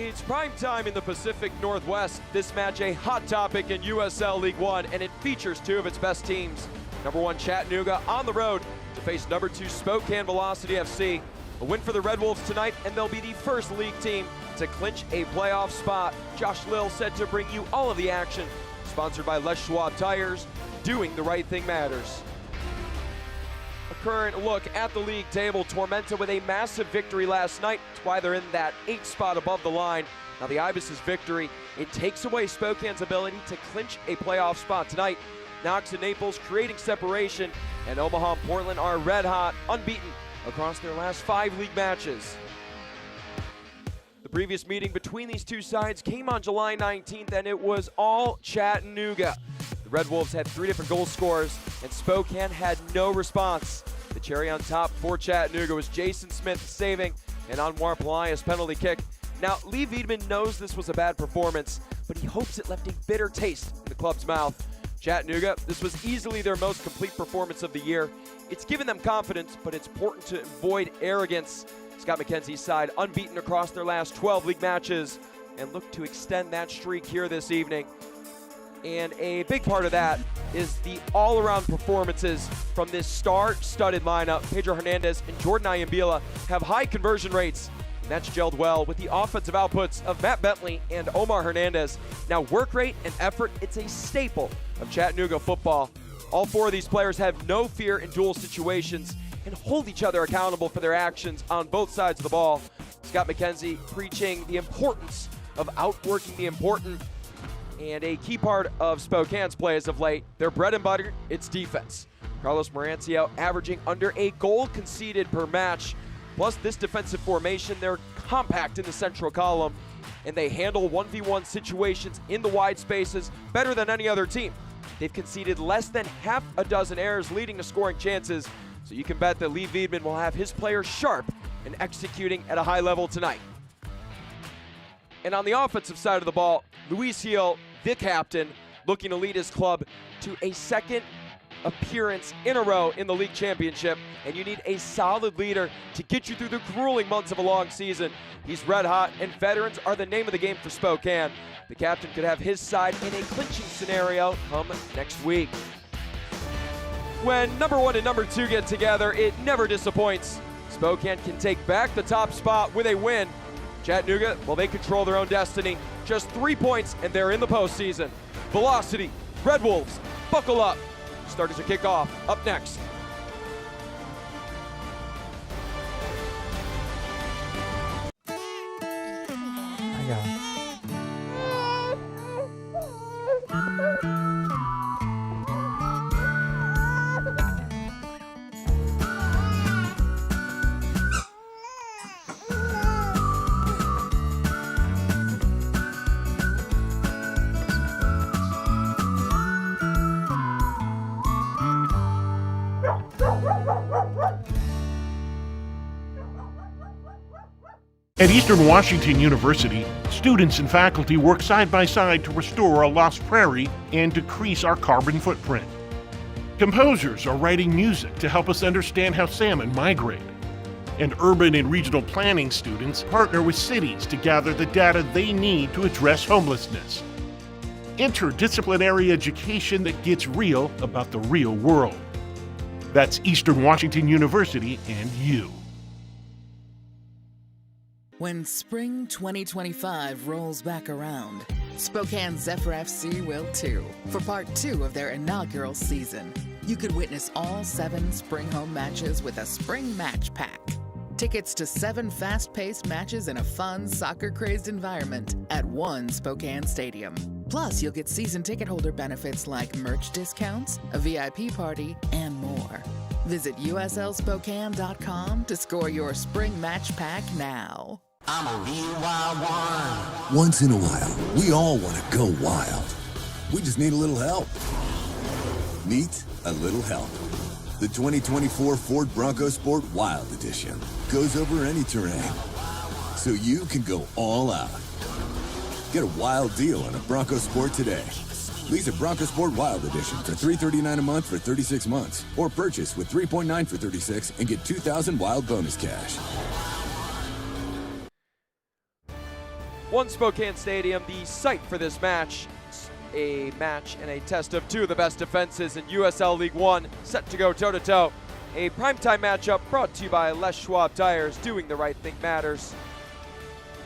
It's prime time in the Pacific Northwest. This match a hot topic in USL League One, and it features two of its best teams. Number 1 Chattanooga on the road to face number 2 Spokane Velocity FC. A win for the Red Wolves tonight, and they'll be the first league team to clinch a playoff spot. Josh Lill said to bring you all of the action. Sponsored by Les Schwab Tires, doing the right thing matters. A current look at the league table. Tormenta with a massive victory last night. That's why they're in that 8th spot above the line. Now the Ibis' victory, it takes away Spokane's ability to clinch a playoff spot tonight. Knox and Naples creating separation, and Omaha and Portland are red hot, unbeaten across their last 5 league matches. The previous meeting between these two sides came on July 19th, and it was all Chattanooga. The Red Wolves had 3 different goal scorers, and Spokane had no response. The cherry on top for Chattanooga was Jason Smith saving an Anwar Pelaya's penalty kick. Now, Lee Wiedemann knows this was a bad performance, but he hopes it left a bitter taste in the club's mouth. Chattanooga, this was easily their most complete performance of the year. It's given them confidence, but it's important to avoid arrogance. Scott McKenzie's side unbeaten across their last 12 league matches and look to extend that streak here this evening. And a big part of that is the all-around performances from this star-studded lineup. Pedro Hernandez and Jordan Ayambila have high conversion rates, and that's gelled well with the offensive outputs of Matt Bentley and Omar Hernandez. Now, work rate and effort, it's a staple of Chattanooga football. All 4 of these players have no fear in dual situations and hold each other accountable for their actions on both sides of the ball. Scott McKenzie preaching the importance of outworking the important, and a key part of Spokane's play as of late, their bread and butter, it's defense. Carlos Marancio averaging under a goal conceded per match. Plus this defensive formation, they're compact in the central column, and they handle 1v1 situations in the wide spaces better than any other team. They've conceded less than half a dozen errors leading to scoring chances, so you can bet that Lee Wiedemann will have his players sharp and executing at a high level tonight. And on the offensive side of the ball, Luis Gil, the captain, looking to lead his club to a 2nd appearance in a row in the league championship, and you need a solid leader to get you through the grueling months of a long season. He's red hot, and veterans are the name of the game for Spokane. The captain could have his side in a clinching scenario come next week. When number 1 and number 2 get together, it never disappoints. Spokane can take back the top spot with a win. Chattanooga, well, they control their own destiny. Just 3 points, and they're in the postseason. Velocity, Red Wolves, buckle up. Starters to kick off. Up next. I got it. At Eastern Washington University, students and faculty work side by side to restore a lost prairie and decrease our carbon footprint. Composers are writing music to help us understand how salmon migrate. And urban and regional planning students partner with cities to gather the data they need to address homelessness. Interdisciplinary education that gets real about the real world. That's Eastern Washington University and you. When spring 2025 rolls back around, Spokane Zephyr FC will too, for part 2 of their inaugural season. You could witness all 7 spring home matches with a spring match pack. Tickets to 7 fast-paced matches in a fun, soccer-crazed environment at one Spokane stadium. Plus, you'll get season ticket holder benefits like merch discounts, a VIP party, and more. Visit uslspokane.com to score your spring match pack now. I'm a real wild one. Once in a while, we all want to go wild. We just need a little help. Meet a little help. The 2024 Ford Bronco Sport Wild Edition goes over any terrain, so you can go all out. Get a wild deal on a Bronco Sport today. Lease a Bronco Sport Wild Edition for $339 a month for 36 months, or purchase with $3.9 for 36 and get $2,000 wild bonus cash. One Spokane Stadium, the site for this match. A match and a test of two of the best defenses in USL League One, set to go toe-to-toe. A primetime matchup brought to you by Les Schwab Tires. Doing the right thing matters.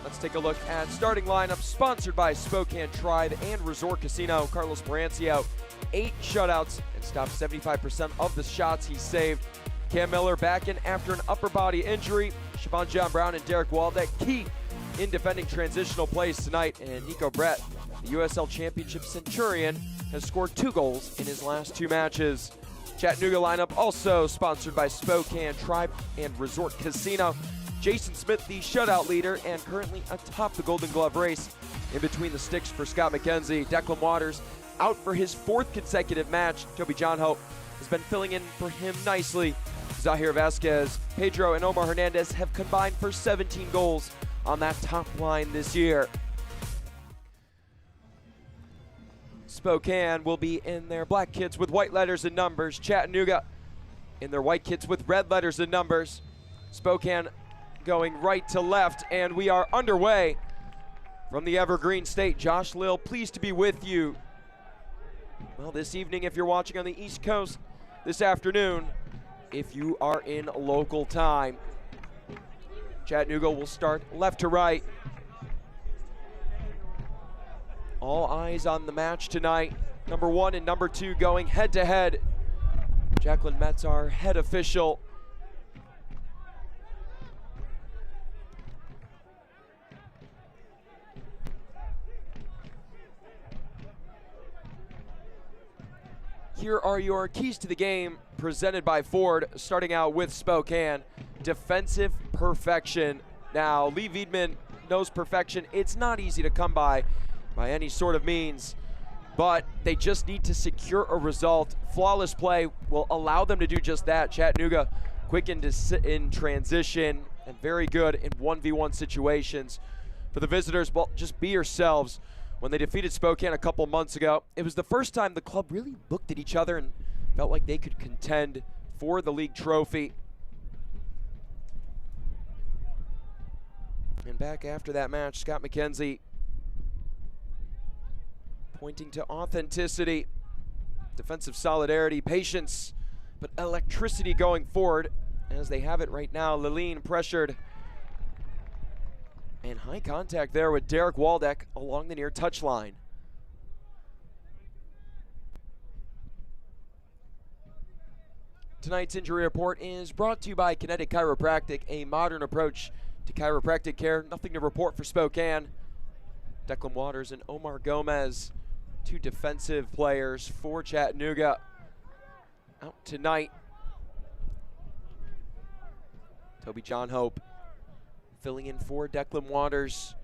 Let's take a look at starting lineup, sponsored by Spokane Tribe and Resort Casino. Carlos Barancio, 8 shutouts and stopped 75% of the shots he saved. Cam Miller back in after an upper body injury. Siobhan John Brown and Derek Waldeck key in defending transitional plays tonight. And Nico Brett, the USL Championship Centurion, has scored 2 goals in his last 2 matches. Chattanooga lineup also sponsored by Spokane Tribe and Resort Casino. Jason Smith, the shutout leader, and currently atop the Golden Glove race. In between the sticks for Scott McKenzie. Declan Waters out for his 4th consecutive match. Toby John Hope has been filling in for him nicely. Zahir Vasquez, Pedro, and Omar Hernandez have combined for 17 goals on that top line this year. Spokane will be in their black kits with white letters and numbers. Chattanooga in their white kits with red letters and numbers. Spokane going right to left, and we are underway from the Evergreen State. Josh Lill, pleased to be with you. Well, this evening, if you're watching on the East Coast, this afternoon, if you are in local time. Chattanooga will start left to right. All eyes on the match tonight. Number 1 and number 2 going head to head. Jacqueline Metz, our head official. Here are your keys to the game presented by Ford, starting out with Spokane. Defensive perfection. Now, Lee Wiedman knows perfection. It's not easy to come by any sort of means, but they just need to secure a result. Flawless play will allow them to do just that. Chattanooga quick in transition and very good in 1v1 situations. For the visitors, well, just be yourselves. When they defeated Spokane a couple months ago, it was the first time the club really looked at each other and felt like they could contend for the league trophy. And back after that match, Scott McKenzie pointing to authenticity, defensive solidarity, patience, but electricity going forward as they have it right now. Liline pressured. And high contact there with Derek Waldeck along the near touchline. Tonight's injury report is brought to you by Kinetic Chiropractic, a modern approach to chiropractic care. Nothing to report for Spokane. Declan Waters and Omar Gomez, 2 defensive players for Chattanooga, out tonight. Toby John Hope filling in for Declan Waters.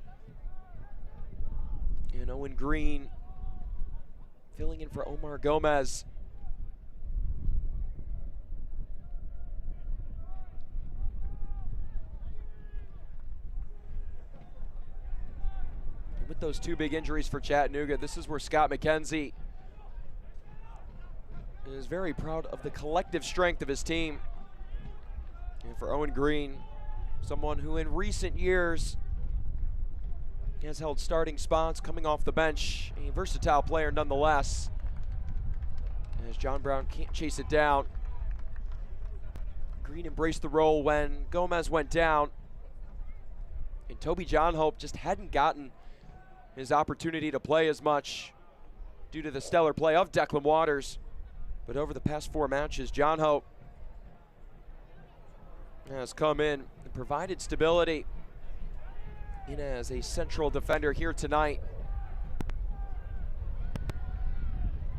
And Owen Green filling in for Omar Gomez. And with those 2 big injuries for Chattanooga, this is where Scott McKenzie is very proud of the collective strength of his team. And for Owen Green, someone who in recent years has held starting spots, coming off the bench, a versatile player nonetheless. As John Brown can't chase it down. Green embraced the role when Gomez went down. And Toby John Hope just hadn't gotten his opportunity to play as much due to the stellar play of Declan Waters. But over the past 4 matches, John Hope has come in and provided stability in as a central defender here tonight.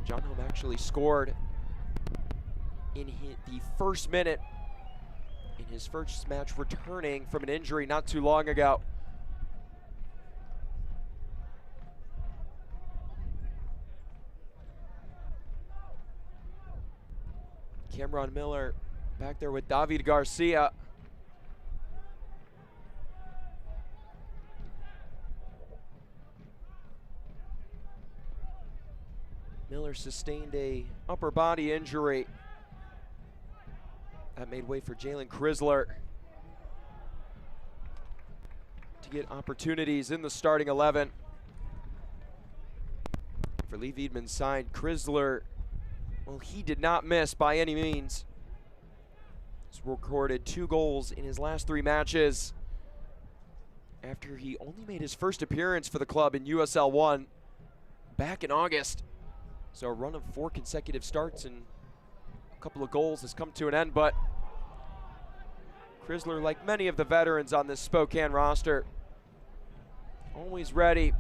John Hope actually scored in the first minute in his first match returning from an injury not too long ago. Cameron Miller back there with David Garcia. Miller sustained a upper body injury. That made way for Jalen Chrysler to get opportunities in the starting 11. For Lee Wiedemann's side, Chrysler, well, he did not miss by any means. He's recorded 2 goals in his last 3 matches after he only made his first appearance for the club in USL 1 back in August. So a run of 4 consecutive starts and a couple of goals has come to an end, but Chrysler, like many of the veterans on this Spokane roster, always ready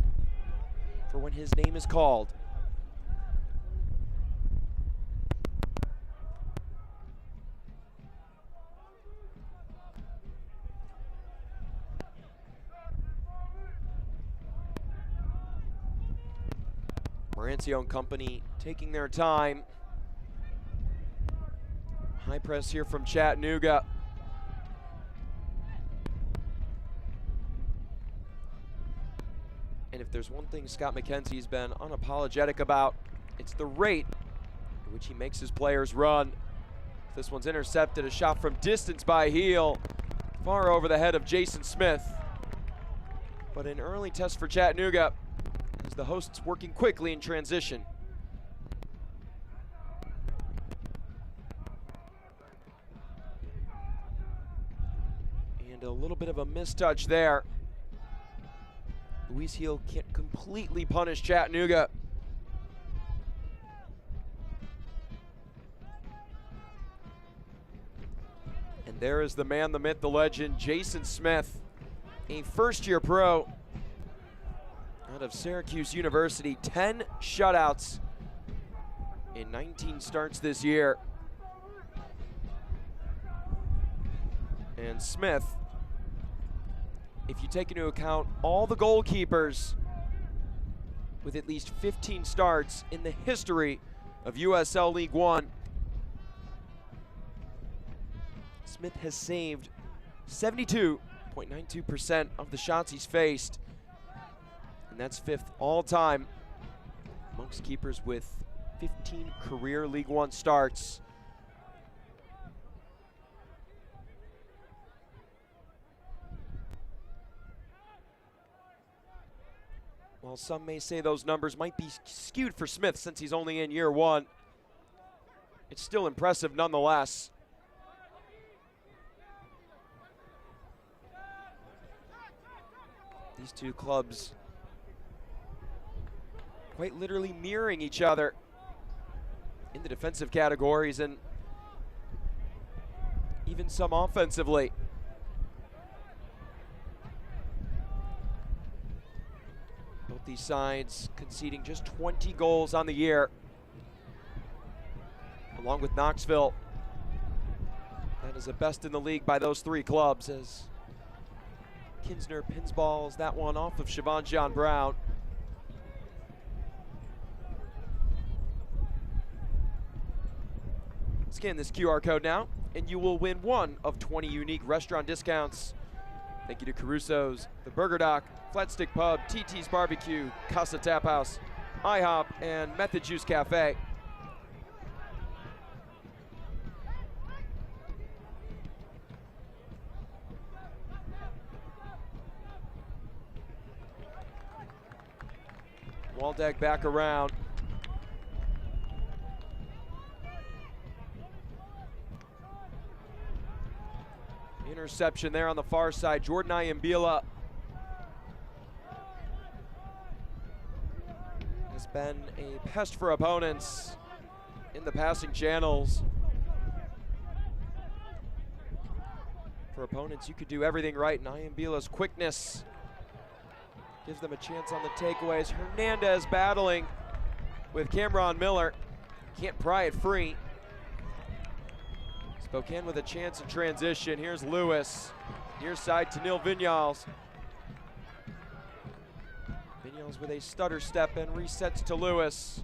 for when his name is called. Morancio and company taking their time. High press here from Chattanooga. And if there's one thing Scott McKenzie's been unapologetic about, it's the rate at which he makes his players run. This one's intercepted, a shot from distance by Heel, far over the head of Jason Smith. But an early test for Chattanooga as the hosts working quickly in transition. And a little bit of a mistouch there. Luis Heel can't completely punish Chattanooga. And there is the man, the myth, the legend, Jason Smith, a first-year pro out of Syracuse University. 10 shutouts in 19 starts this year. And Smith, if you take into account all the goalkeepers with at least 15 starts in the history of USL League One, Smith has saved 72.92% of the shots he's faced, and that's 5th all-time amongst keepers with 15 career League One starts. While some may say those numbers might be skewed for Smith since he's only in year 1, it's still impressive nonetheless. These two clubs quite literally mirroring each other in the defensive categories and even some offensively. Both these sides conceding just 20 goals on the year, along with Knoxville. That is the best in the league by those 3 clubs, as Kinsner pins balls that one off of Siobhan John Brown. Scan this QR code now, and you will win one of 20 unique restaurant discounts. Thank you to Caruso's, the Burger Dock, Flat Stick Pub, TT's Barbecue, Casa Tap House, IHOP, and Method Juice Cafe. Waldeck back around. Interception there on the far side. Jordan Iambila has been a pest for opponents in the passing channels. For opponents, you could do everything right, and Iambila's quickness gives them a chance on the takeaways. Hernandez battling with Cameron Miller. Can't pry it free. Spokane with a chance in transition. Here's Lewis. Near side to Neil Vinyals. Vinyals with a stutter step and resets to Lewis.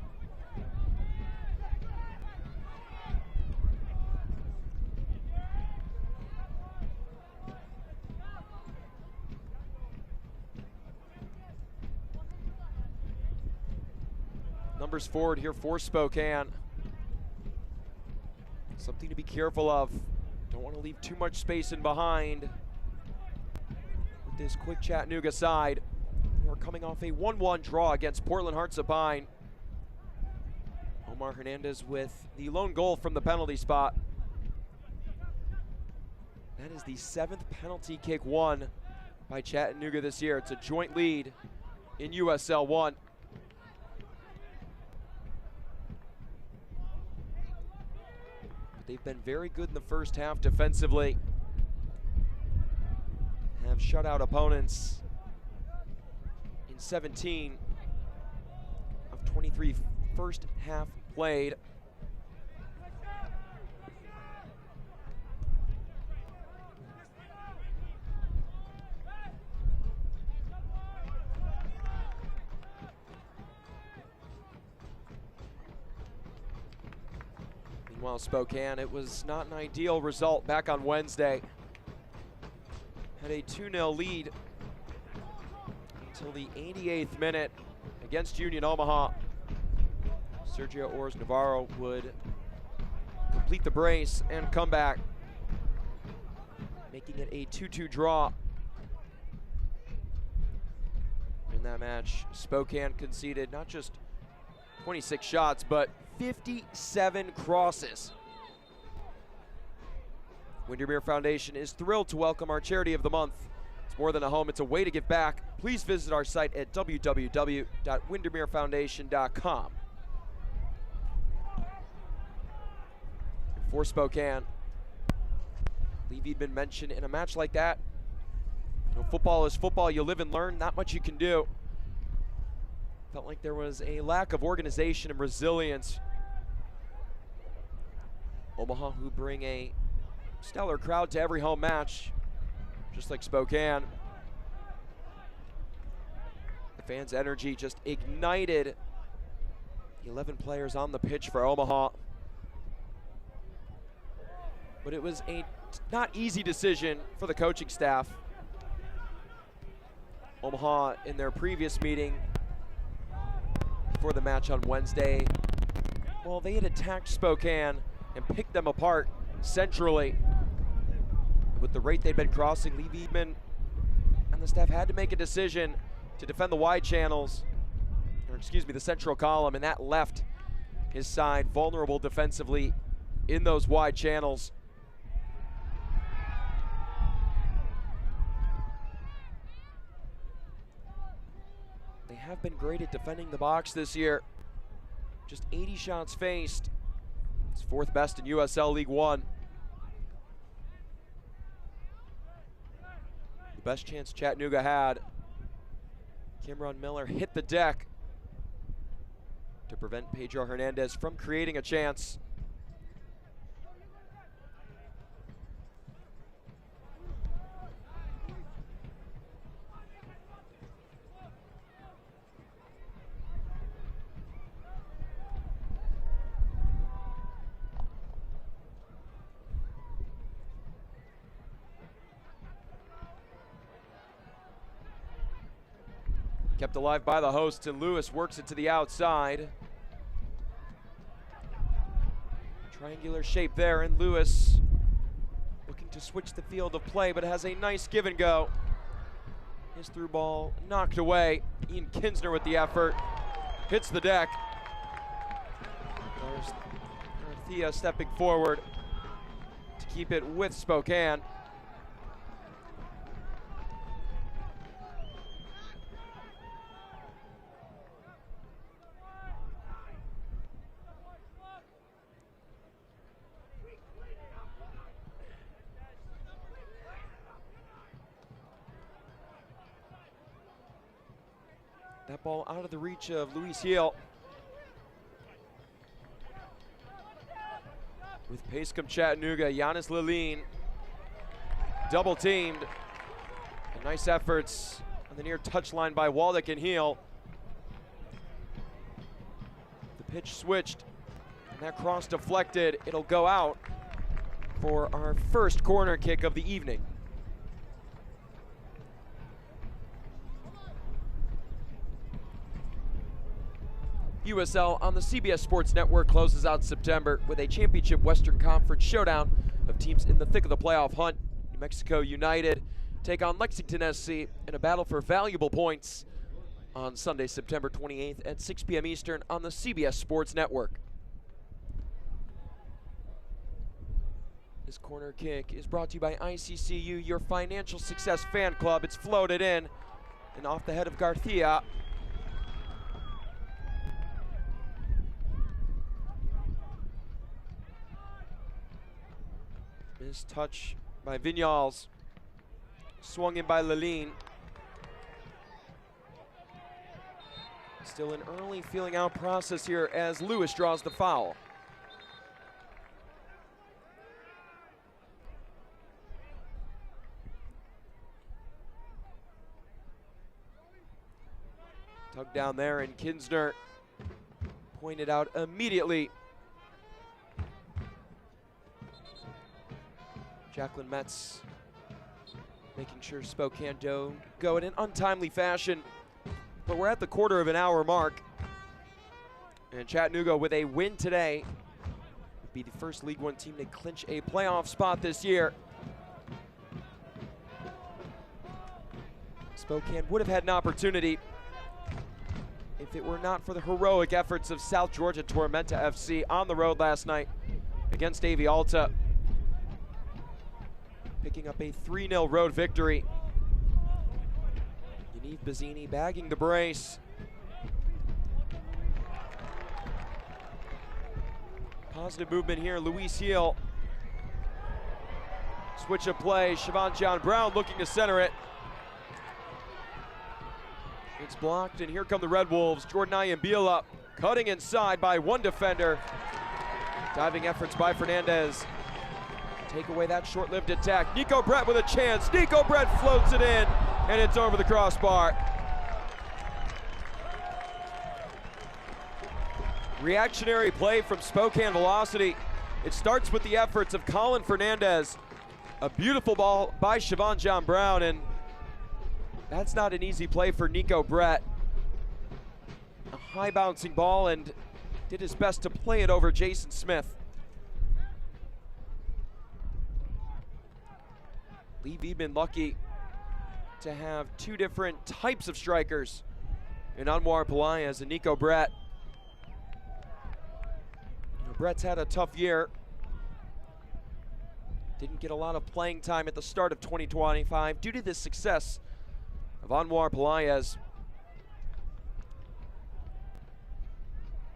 Numbers forward here for Spokane. Something to be careful of. Don't want to leave too much space in behind with this quick Chattanooga side, who are coming off a 1-1 draw against Portland Hearts of Pine. Omar Hernandez with the lone goal from the penalty spot. That is the 7th penalty kick won by Chattanooga this year. It's a joint lead in USL 1. But they've been very good in the first half defensively. Have shut out opponents in 17 of 23 first half played. Meanwhile, Spokane, it was not an ideal result back on Wednesday. Had a 2-0 lead until the 88th minute against Union Omaha. Sergio Ors Navarro would complete the brace and come back, making it a 2-2 draw. In that match, Spokane conceded not just 26 shots, but 57 crosses. Windermere Foundation is thrilled to welcome our charity of the month. It's more than a home, it's a way to give back. Please visit our site at www.windermerefoundation.com. For Spokane, Lee Viedman mentioned in a match like that, you know, football is football, you live and learn, not much you can do. Felt like there was a lack of organization and resilience. Omaha, who bring a stellar crowd to every home match, just like Spokane. The fans' energy just ignited the 11 players on the pitch for Omaha. But it was a not easy decision for the coaching staff. Omaha, in their previous meeting before the match on Wednesday, well, they had attacked Spokane and picked them apart centrally. With the rate they'd been crossing, Lee Viedman and the staff had to make a decision to defend the wide channels, or excuse me, the central column, and that left his side vulnerable defensively in those wide channels. They have been great at defending the box this year. Just 80 shots faced. It's 4th best in USL League One. The best chance Chattanooga had, Cameron Miller hit the deck to prevent Pedro Hernandez from creating a chance. Kept alive by the hosts, and Lewis works it to the outside. Triangular shape there, and Lewis looking to switch the field of play, but has a nice give and go. His through ball knocked away. Ian Kinsner with the effort. Hits the deck. Garcia stepping forward to keep it with Spokane. That ball out of the reach of Luis Heel. With pace come Chattanooga, Giannis Lilleen double teamed. And nice efforts on the near touchline by Waldick and Heel. The pitch switched, and that cross deflected. It'll go out for our first corner kick of the evening. USL on the CBS Sports Network closes out September with a championship Western Conference showdown of teams in the thick of the playoff hunt. New Mexico United take on Lexington SC in a battle for valuable points on Sunday, September 28th at 6 p.m. Eastern on the CBS Sports Network. This corner kick is brought to you by ICCU, your financial success fan club. It's floated in and off the head of Garcia. Missed touch by Vignals. Swung in by Laline. Still an early feeling out process here as Lewis draws the foul. Tugged down there, and Kinsner pointed out immediately. Jacqueline Metz making sure Spokane don't go in an untimely fashion. But we're at the quarter of an hour mark. And Chattanooga, with a win today, would be the first League One team to clinch a playoff spot this year. Spokane would have had an opportunity if it were not for the heroic efforts of South Georgia Tormenta FC on the road last night against AV Alta, picking up a 3-0 road victory. Yaniv Bazzini bagging the brace. Positive movement here, Luis Heel. Switch of play, Siobhan John Brown looking to center it. It's blocked, and here come the Red Wolves. Jordan Ayambila cutting inside by one defender. Diving efforts by Fernandez. Take away that short-lived attack. Nico Brett with a chance. Nico Brett floats it in, and it's over the crossbar. Reactionary play from Spokane Velocity. It starts with the efforts of Colin Fernandez. A beautiful ball by Siobhan John Brown, and that's not an easy play for Nico Brett. A high bouncing ball, and did his best to play it over Jason Smith. Lee Viedman lucky to have two different types of strikers in Anwar Pelaez and Nico Brett. Brett's had a tough year. Didn't get a lot of playing time at the start of 2025 due to the success of Anwar Pelaez.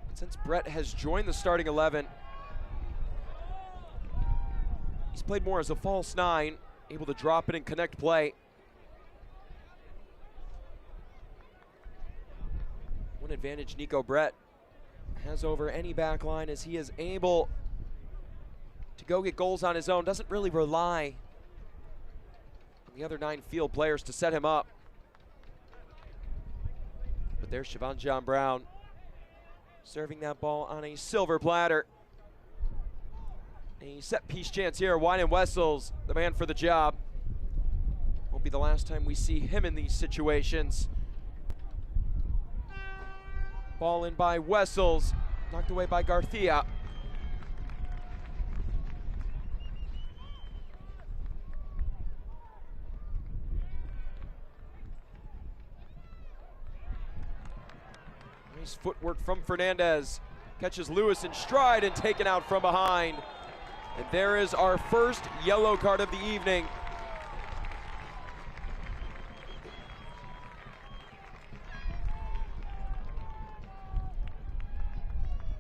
But since Brett has joined the starting 11, he's played more as a false nine, able to drop it and connect play. One advantage Nico Brett has over any back line as he is able to go get goals on his own, doesn't really rely on the other 9 field players to set him up. But there's Siobhan John Brown serving that ball on a silver platter. A set piece chance here. Wyden Wessels, the man for the job. Won't be the last time we see him in these situations. Ball in by Wessels, knocked away by Garcia. Nice footwork from Fernandez. Catches Lewis in stride and taken out from behind. And there is our first yellow card of the evening.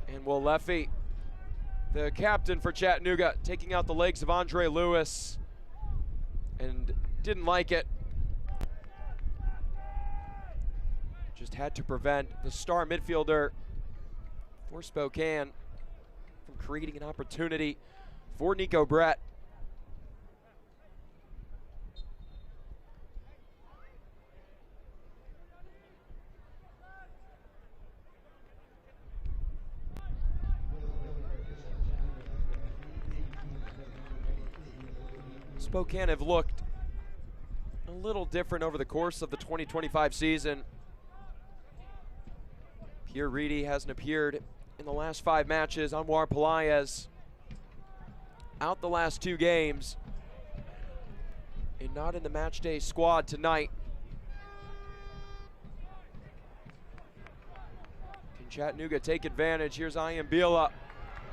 And Will Leffy, the captain for Chattanooga, taking out the legs of Andre Lewis, and didn't like it. Just had to prevent the star midfielder for Spokane from creating an opportunity for Nico Brett. Spokane have looked a little different over the course of the 2025 season. Pierre Reedy hasn't appeared in the last 5 matches. Anwar Pelaez out the last 2 games. and not in the match day squad tonight. Can Chattanooga take advantage? Here's Iambila,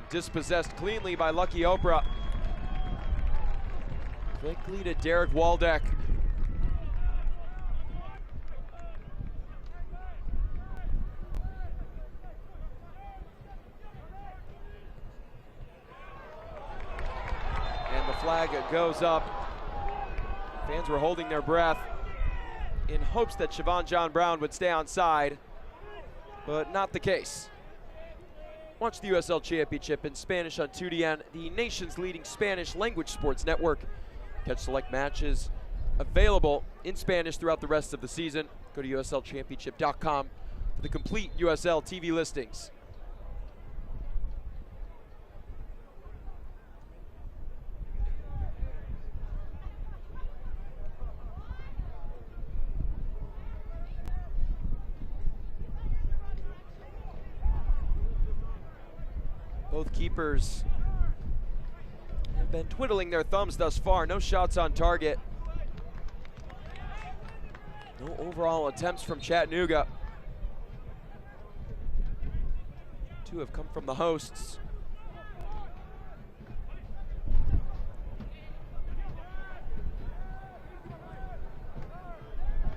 dispossessed cleanly by Lucky Oprah. Quickly to Derek Waldeck. And the flag goes up. Fans were holding their breath in hopes that Siobhan John Brown would stay on side, but not the case. Watch the USL Championship in Spanish on 2DN, the nation's leading Spanish language sports network. Catch select matches available in Spanish throughout the rest of the season. Go to uslchampionship.com for the complete USL TV listings. Both keepers have been twiddling their thumbs thus far. No shots on target. No overall attempts from Chattanooga. Two have come from the hosts.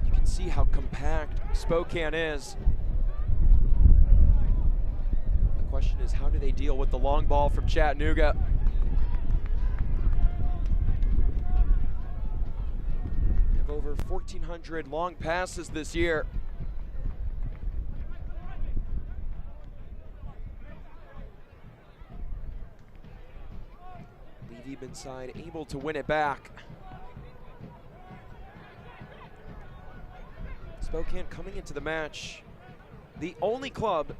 You can see how compact Spokane is. The question is, how do they deal with the long ball from Chattanooga? They have over 1,400 long passes this year. Leave Eben side able to win it back. Spokane coming into the match, the only club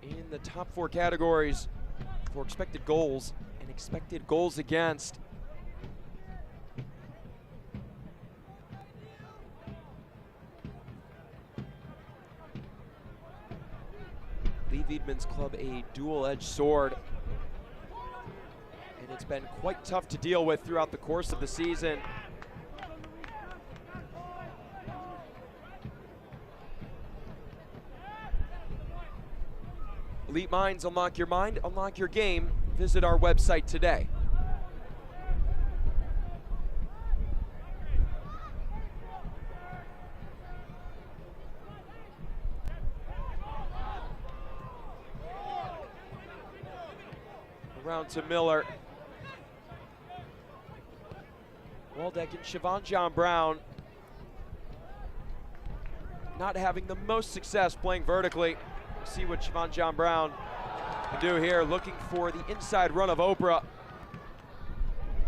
in the top 4 categories for expected goals and expected goals against. Lee Wiedman's club a dual-edged sword, and it's been quite tough to deal with throughout the course of the season. Elite minds, unlock your mind, unlock your game. Visit our website today. Around to Miller. Waldeck and Siobhan John Brown not having the most success playing vertically. See what Siobhan John Brown can do here, looking for the inside run of Oprah.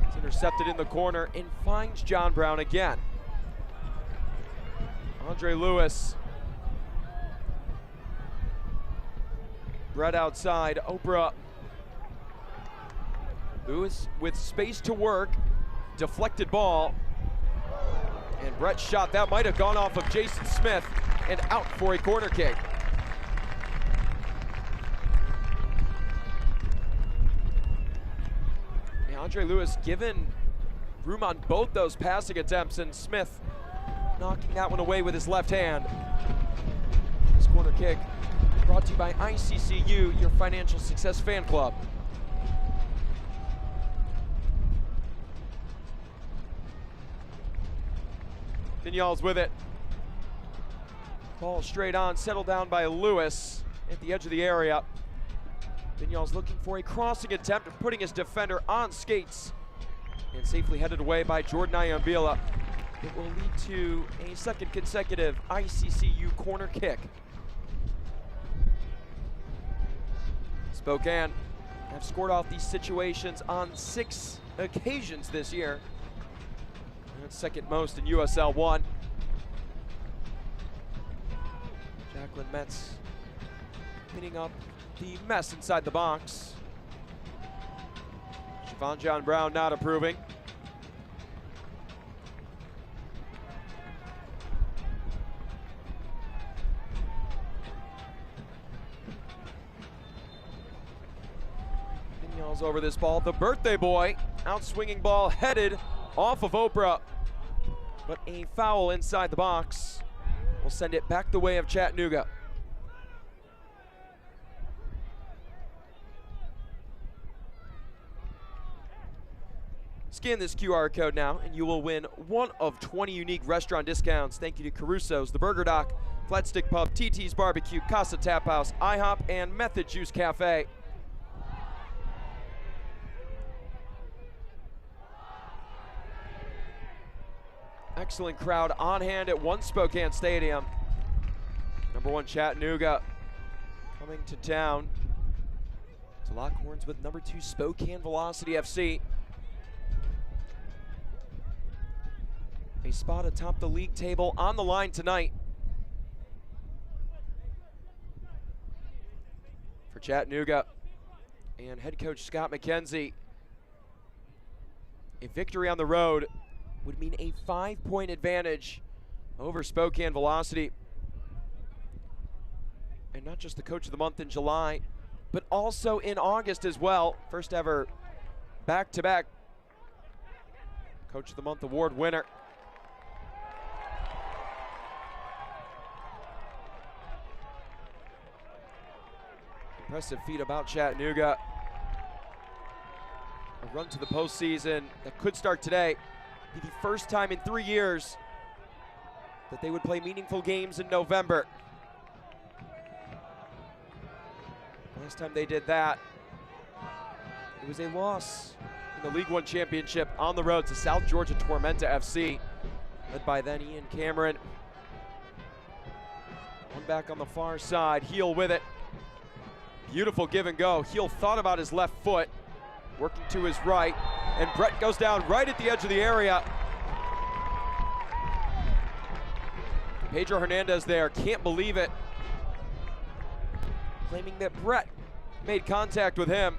It's intercepted in the corner and finds John Brown again. Andre Lewis. Brett outside, Oprah. Lewis with space to work, deflected ball. And Brett's shot, that might have gone off of Jason Smith and out for a corner kick. Andre Lewis given room on both those passing attempts, and Smith knocking that one away with his left hand. This corner kick brought to you by ICCU, your financial success fan club. Vignals with it. Ball straight on, settled down by Lewis at the edge of the area. Vignals looking for a crossing attempt, putting his defender on skates, and safely headed away by Jordan Iambila. It will lead to a second consecutive ICCU corner kick. Spokane have scored off these situations on 6 occasions this year. That's second most in USL 1. Jacqueline Metz cleaning up the mess inside the box. Siobhan John Brown not approving. Vignals over this ball. The birthday boy, out swinging ball headed off of Oprah, but a foul inside the box will send it back the way of Chattanooga. Scan this QR code now and you will win one of 20 unique restaurant discounts. Thank you to Caruso's, The Burger Doc, Flat Stick Pub, TT's Barbecue, Casa Tap House, IHOP, and Method Juice Cafe. Excellent crowd on hand at One Spokane Stadium. Number 1 Chattanooga coming to town to lock horns with number 2 Spokane Velocity FC. A spot atop the league table on the line tonight. For Chattanooga and head coach Scott McKenzie, a victory on the road would mean a 5-point advantage over Spokane Velocity. And not just the coach of the month in July, but also in August as well. First ever back-to-back coach of the month award winner. Impressive feat about Chattanooga. A run to the postseason that could start today. Be the first time in 3 years that they would play meaningful games in November. Last time they did that, it was a loss in the League One Championship on the road to South Georgia Tormenta FC, led by then Ian Cameron. One back on the far side, Heel with it. Beautiful give and go. Heel thought about his left foot, working to his right, and Brett goes down right at the edge of the area. Pedro Hernandez there, can't believe it. Claiming that Brett made contact with him.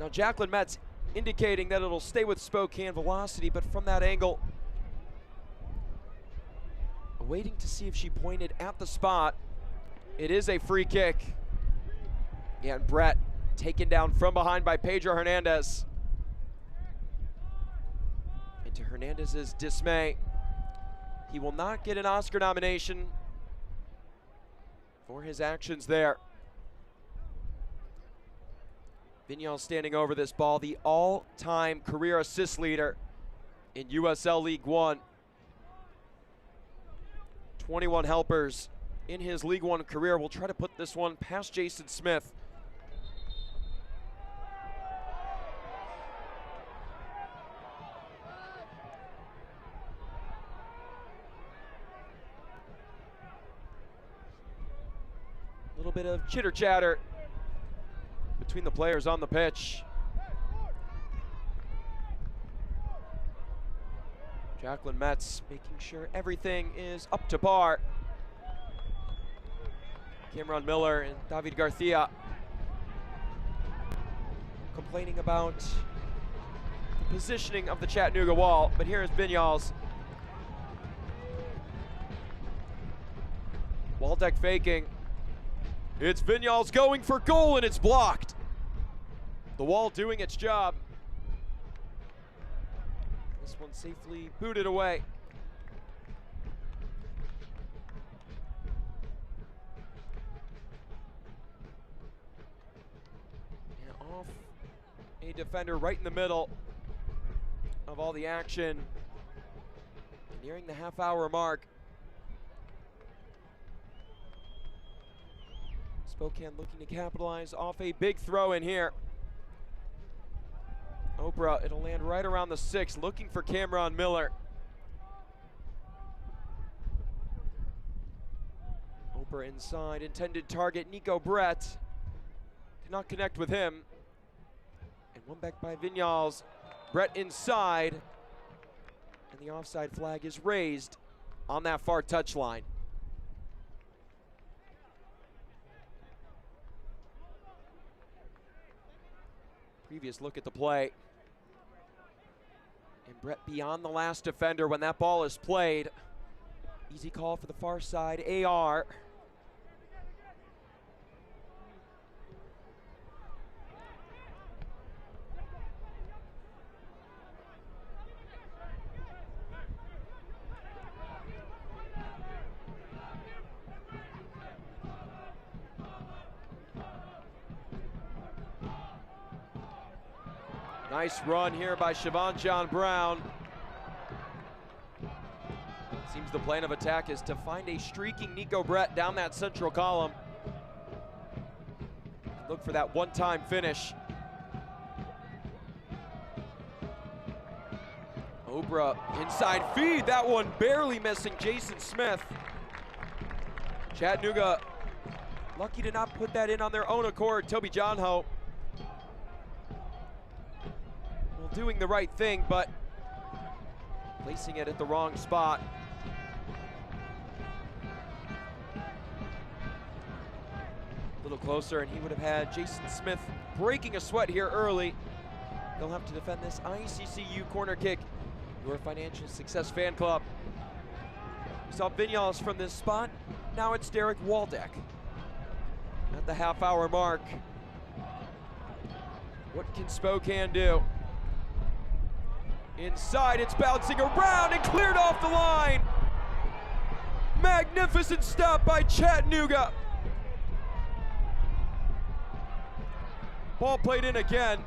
Now Jacqueline Metz indicating that it'll stay with Spokane Velocity, but from that angle, waiting to see if she pointed at the spot. It is a free kick. Yeah, and Brett taken down from behind by Pedro Hernandez. And to Hernandez's dismay, he will not get an Oscar nomination for his actions there. Vignal standing over this ball, the all-time career assist leader in USL League One. 21 helpers in his League One career. We'll try to put this one past Jason Smith. A little bit of chitter chatter between the players on the pitch. Jacqueline Metz making sure everything is up to par. Cameron Miller and David Garcia complaining about the positioning of the Chattanooga wall, but here is Vignals. Waldeck faking. It's Vignals going for goal and it's blocked. The wall doing its job. This one safely booted away. And off a defender right in the middle of all the action. Nearing the half-hour mark. Spokane looking to capitalize off a big throw in here. Oprah, it'll land right around the 6, looking for Cameron Miller. Oprah inside, intended target Nico Brett. Cannot connect with him. And one back by Vignals. Brett inside. And the offside flag is raised on that far touchline. Previous look at the play. And Brett beyond the last defender when that ball is played. Easy call for the far side, AR. Nice run here by Siobhan John Brown. Seems the plan of attack is to find a streaking Nico Brett down that central column. Look for that one-time finish. Obra inside feed, that one barely missing Jason Smith. Chattanooga lucky to not put that in on their own accord. Toby Johnho, well, doing the right thing, but placing it at the wrong spot. A little closer and he would have had Jason Smith breaking a sweat here early. They'll have to defend this ICCU corner kick. Your Financial Success Fan Club. We saw Vinyals from this spot. Now it's Derek Waldeck at the half-hour mark. What can Spokane do? Inside, it's bouncing around and cleared off the line. Magnificent stop by Chattanooga. Ball played in again.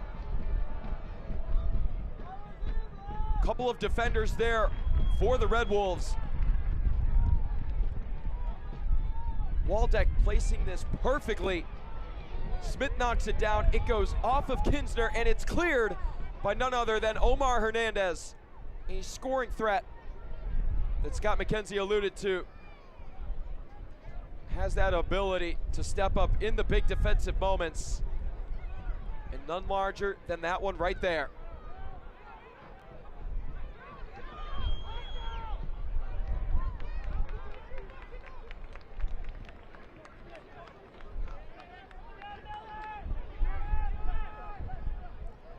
Couple of defenders there for the Red Wolves. Waldeck placing this perfectly. Smith knocks it down. It goes off of Kinsner and it's cleared by none other than Omar Hernandez. A scoring threat that Scott McKenzie alluded to. Has that ability to step up in the big defensive moments. And none larger than that one right there.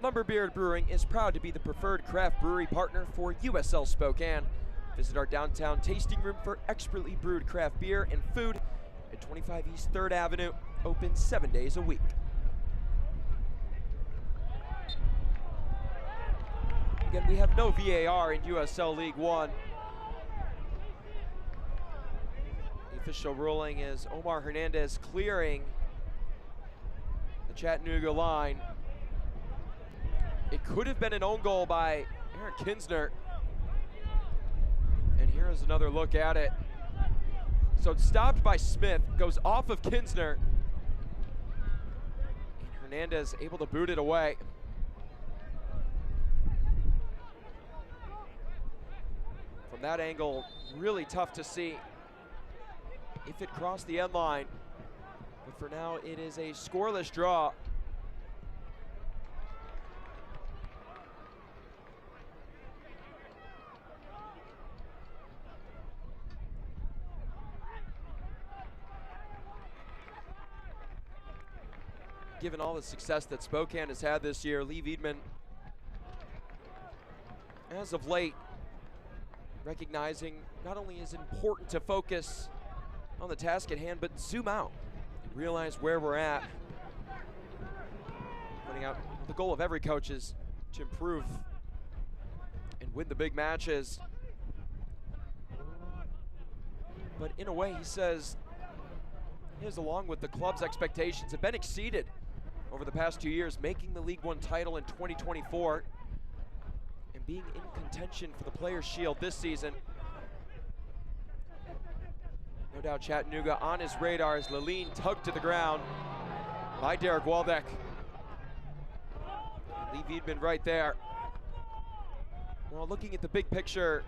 Lumberbeard Brewing is proud to be the preferred craft brewery partner for USL Spokane. Visit our downtown tasting room for expertly brewed craft beer and food at 25 East 3rd Avenue, open 7 days a week. Again, we have no VAR in USL League One. The official ruling is Omar Hernandez clearing the Chattanooga line. It could have been an own goal by Eric Kinsner. And here is another look at it. So it's stopped by Smith, goes off of Kinsner. And Hernandez able to boot it away. From that angle, really tough to see if it crossed the end line. But for now, it is a scoreless draw. Given all the success that Spokane has had this year, Lee Wiedemann, as of late, recognizing not only is it important to focus on the task at hand, but zoom out and realize where we're at. Pointing out the goal of every coach is to improve and win the big matches. But in a way, he says, his along with the club's expectations have been exceeded over the past 2 years, making the League One title in 2024 and being in contention for the Players' Shield this season. No doubt Chattanooga on his radar as Laline tugged to the ground by Derek Waldeck. Lee Wiedemann right there. Well, looking at the big picture,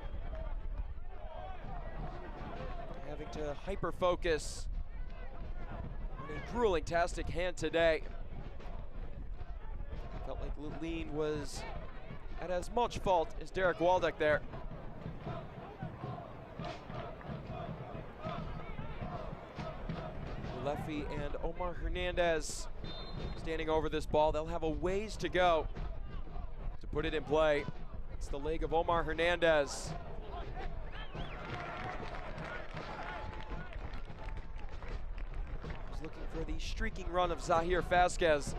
having to hyper-focus on a grueling task at hand today. Felt like Laline was at as much fault as Derek Waldeck there. Lefi and Omar Hernandez standing over this ball. They'll have a ways to go to put it in play. It's the leg of Omar Hernandez. He's looking for the streaking run of Zahir Vasquez.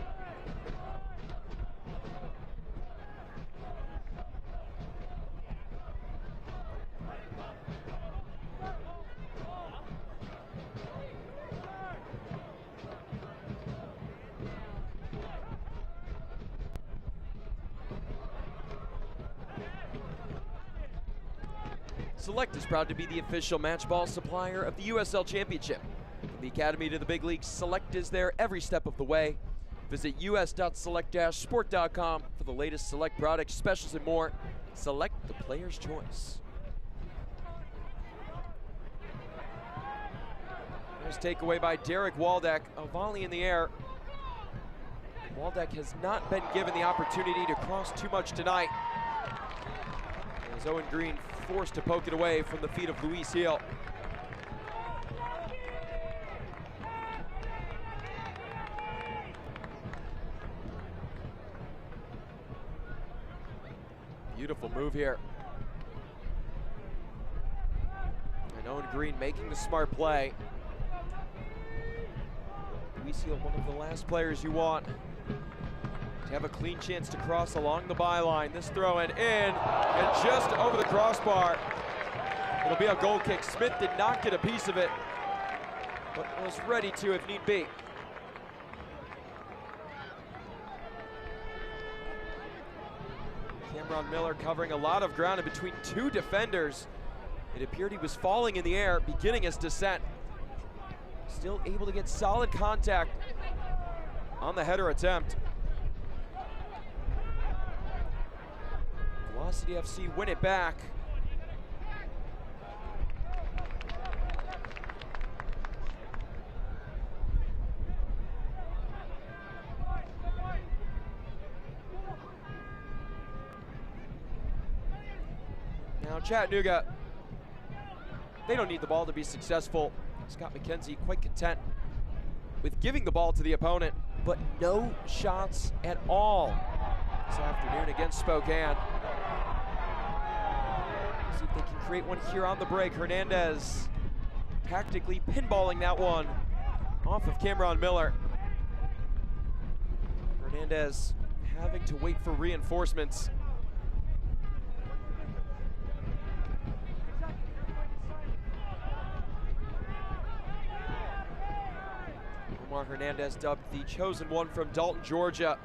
Select is proud to be the official match ball supplier of the USL Championship. From the Academy to the big leagues, Select is there every step of the way. Visit us.select-sport.com for the latest Select products, specials, and more. Select, the player's choice. There's takeaway by Derek Waldeck, a volley in the air. Waldeck has not been given the opportunity to cross too much tonight. As Owen Green forced to poke it away from the feet of Luis Heel. Beautiful move here. And Owen Green making the smart play. Luis Heel, one of the last players you want to have a clean chance to cross along the byline. This throw in and just over the crossbar. It'll be a goal kick. Smith did not get a piece of it, but was ready to if need be. Cameron Miller covering a lot of ground in between two defenders. It appeared he was falling in the air, beginning his descent. Still able to get solid contact on the header attempt. Velocity FC win it back. Now Chattanooga, they don't need the ball to be successful. Scott McKenzie quite content with giving the ball to the opponent, but no shots at all this afternoon against Spokane. See if they can create one here on the break. Hernandez tactically pinballing that one off of Cameron Miller. Hernandez having to wait for reinforcements. Omar Hernandez, dubbed the chosen one from Dalton, Georgia.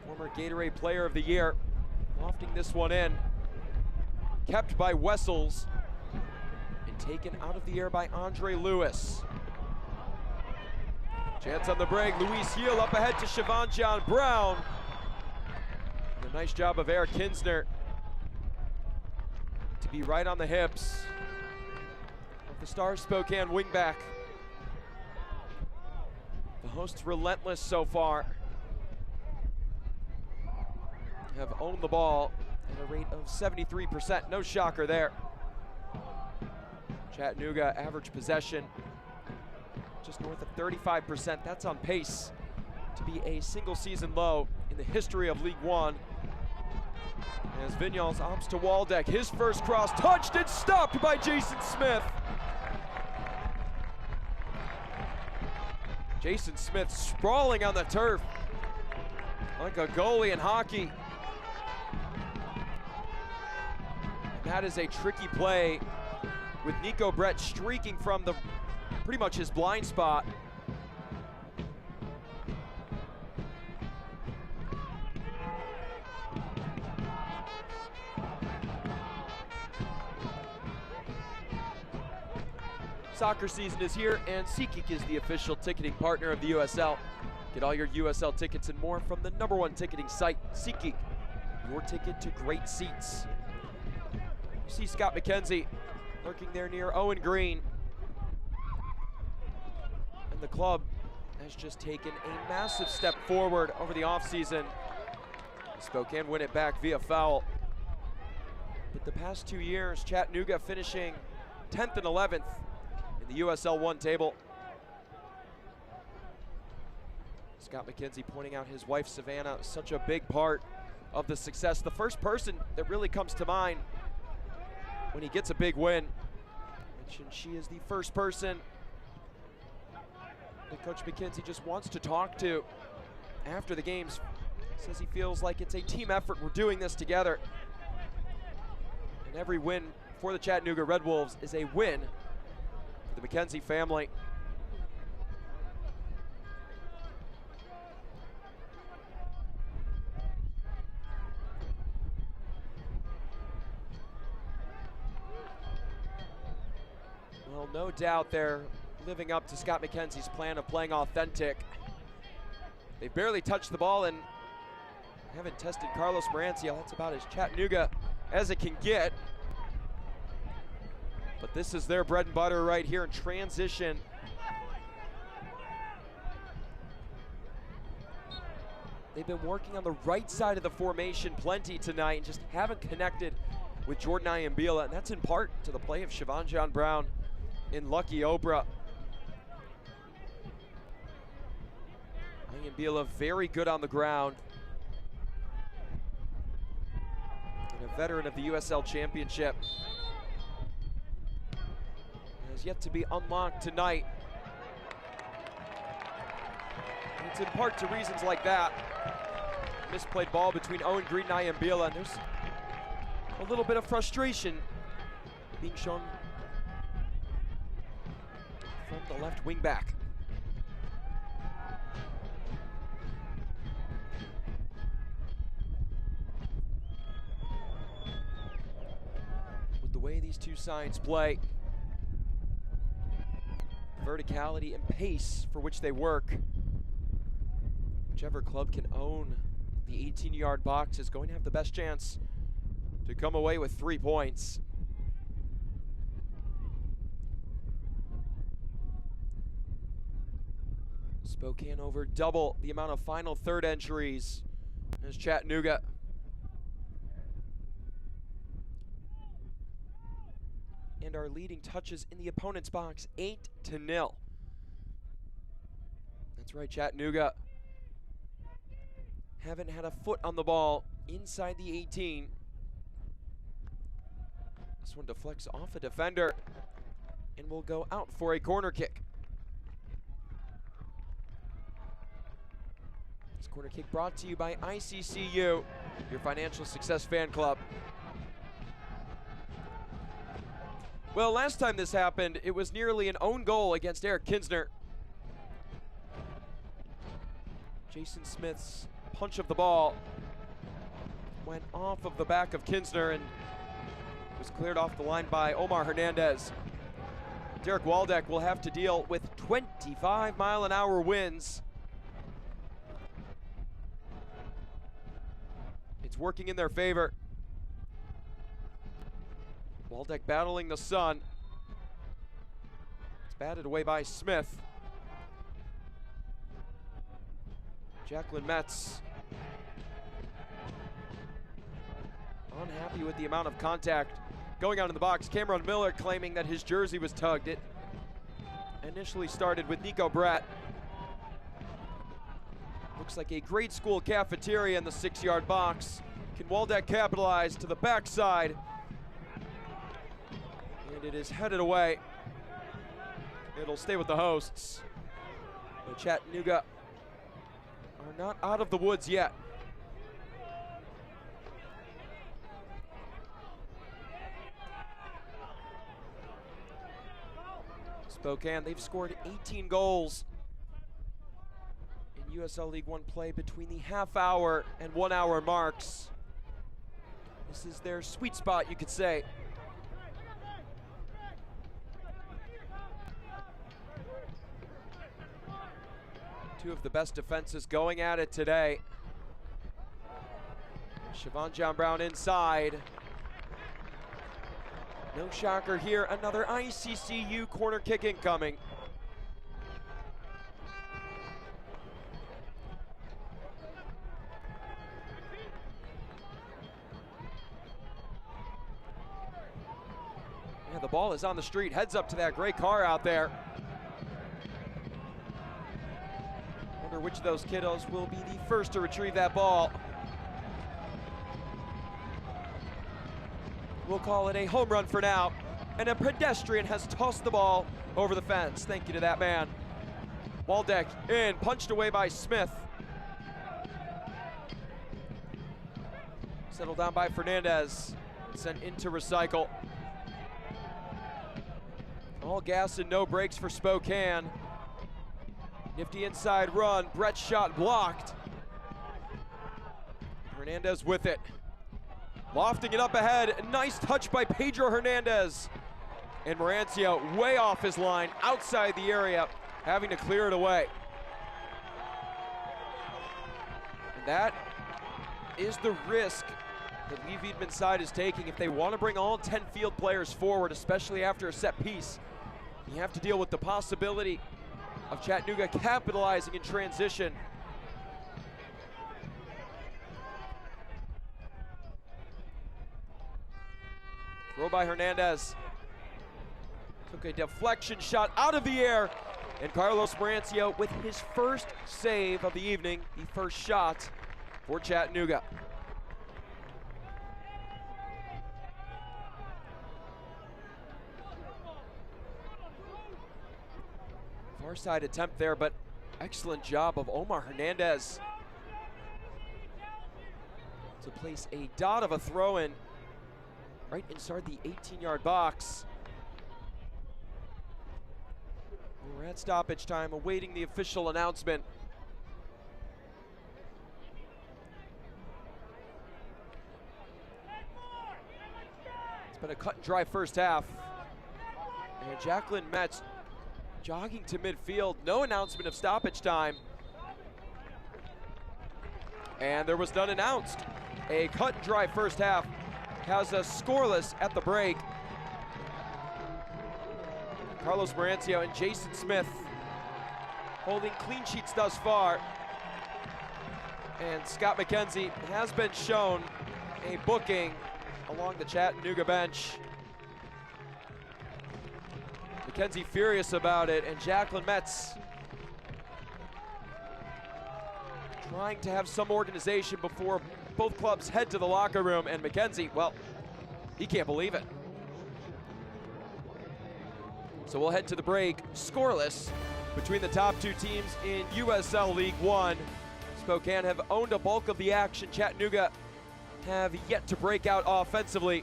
Former Gatorade Player of the Year, lofting this one in. Kept by Wessels and taken out of the air by Andre Lewis. Chance on the break, Luis Heel up ahead to Siobhan John Brown. And a nice job of Eric Kinsner to be right on the hips of the Stars Spokane wingback. The hosts relentless so far. Have owned the ball at a rate of 73%. No shocker there. Chattanooga average possession just north of 35%. That's on pace to be a single season low in the history of League One. As Vinyals opts to Waldeck, his first cross touched and stopped by Jason Smith. Jason Smith sprawling on the turf like a goalie in hockey. And that is a tricky play with Nico Brett streaking from the pretty much his blind spot. Soccer season is here, and SeatGeek is the official ticketing partner of the USL. Get all your USL tickets and more from the #1 ticketing site, SeatGeek. Your ticket to great seats. You see Scott McKenzie lurking there near Owen Green. And the club has just taken a massive step forward over the offseason. Spokane win it back via foul. But the past 2 years, Chattanooga finishing 10th and 11th in the USL 1 table. Scott McKenzie pointing out his wife Savannah, such a big part of the success. The first person that really comes to mind when he gets a big win. And she is the first person that Coach McKenzie just wants to talk to after the games. Says he feels like it's a team effort. We're doing this together. And every win for the Chattanooga Red Wolves is a win for the McKenzie family. Well, no doubt they're living up to Scott McKenzie's plan of playing authentic. They barely touched the ball and haven't tested Carlos Marancio. That's about as Chattanooga as it can get. But this is their bread and butter right here in transition. They've been working on the right side of the formation plenty tonight and just haven't connected with Jordan Iambila, and that's in part to the play of Siobhan John Brown in Lucky Oprah. Iambila very good on the ground. And a veteran of the USL Championship. Has yet to be unlocked tonight. And it's in part to reasons like that. Misplayed ball between Owen Green and Iambila, and there's a little bit of frustration being shown from the left wing back. With the way these two sides play, verticality and pace for which they work, whichever club can own the 18-yard box is going to have the best chance to come away with 3 points. Spokane over double the amount of final third entries as Chattanooga. And our leading touches in the opponent's box, 8-0. That's right, Chattanooga haven't had a foot on the ball inside the 18. This one deflects off a defender and will go out for a corner kick. This corner kick brought to you by ICCU, your financial success fan club. Well, last time this happened, it was nearly an own goal against Eric Kinsner. Jason Smith's punch of the ball went off of the back of Kinsner and was cleared off the line by Omar Hernandez. Derek Waldeck will have to deal with 25-mile-an-hour winds. It's working in their favor. Waldeck battling the sun. It's batted away by Smith. Jacqueline Metz unhappy with the amount of contact going on in the box. Cameron Miller claiming that his jersey was tugged. It initially started with Nico Brett. Looks like a grade school cafeteria in the 6-yard box. Can Waldeck capitalize to the backside? And it is headed away. It'll stay with the hosts. But Chattanooga are not out of the woods yet. Spokane, they've scored 18 goals in USL League One play between the half-hour and 1-hour marks. This is their sweet spot, you could say. Two of the best defenses going at it today. Siobhan John Brown inside. No shocker here, another ICCU corner kick incoming. Yeah, the ball is on the street, heads up to that gray car out there. Wonder which of those kiddos will be the first to retrieve that ball. We'll call it a home run for now. And a pedestrian has tossed the ball over the fence. Thank you to that man. Waldeck in, punched away by Smith. Settled down by Fernandez. Sent into recycle. All gas and no brakes for Spokane. Nifty inside run. Brett's shot blocked. Hernandez with it. Lofting it up ahead. Nice touch by Pedro Hernandez. And Morancio way off his line, outside the area, having to clear it away. And that is the risk that Lee Wiedemann side is taking if they want to bring all 10 field players forward, especially after a set piece. You have to deal with the possibility of Chattanooga capitalizing in transition. Throw by Hernandez. Took a deflection shot out of the air, and Carlos Morancio with his first save of the evening, the first shot for Chattanooga. Far side attempt there, but excellent job of Omar Hernandez to place a dot of a throw in right inside the 18-yard box. We're at stoppage time, awaiting the official announcement. It's been a cut and dry first half. And Jacqueline Metz jogging to midfield, no announcement of stoppage time. And there was none announced. A cut and dry first half has us scoreless at the break. Carlos Morancio and Jason Smith holding clean sheets thus far. And Scott McKenzie has been shown a booking along the Chattanooga bench. McKenzie furious about it, and Jacqueline Metz trying to have some organization before both clubs head to the locker room, and McKenzie, well, he can't believe it. So we'll head to the break, scoreless between the top two teams in USL League One. Spokane have owned a bulk of the action. Chattanooga have yet to break out offensively.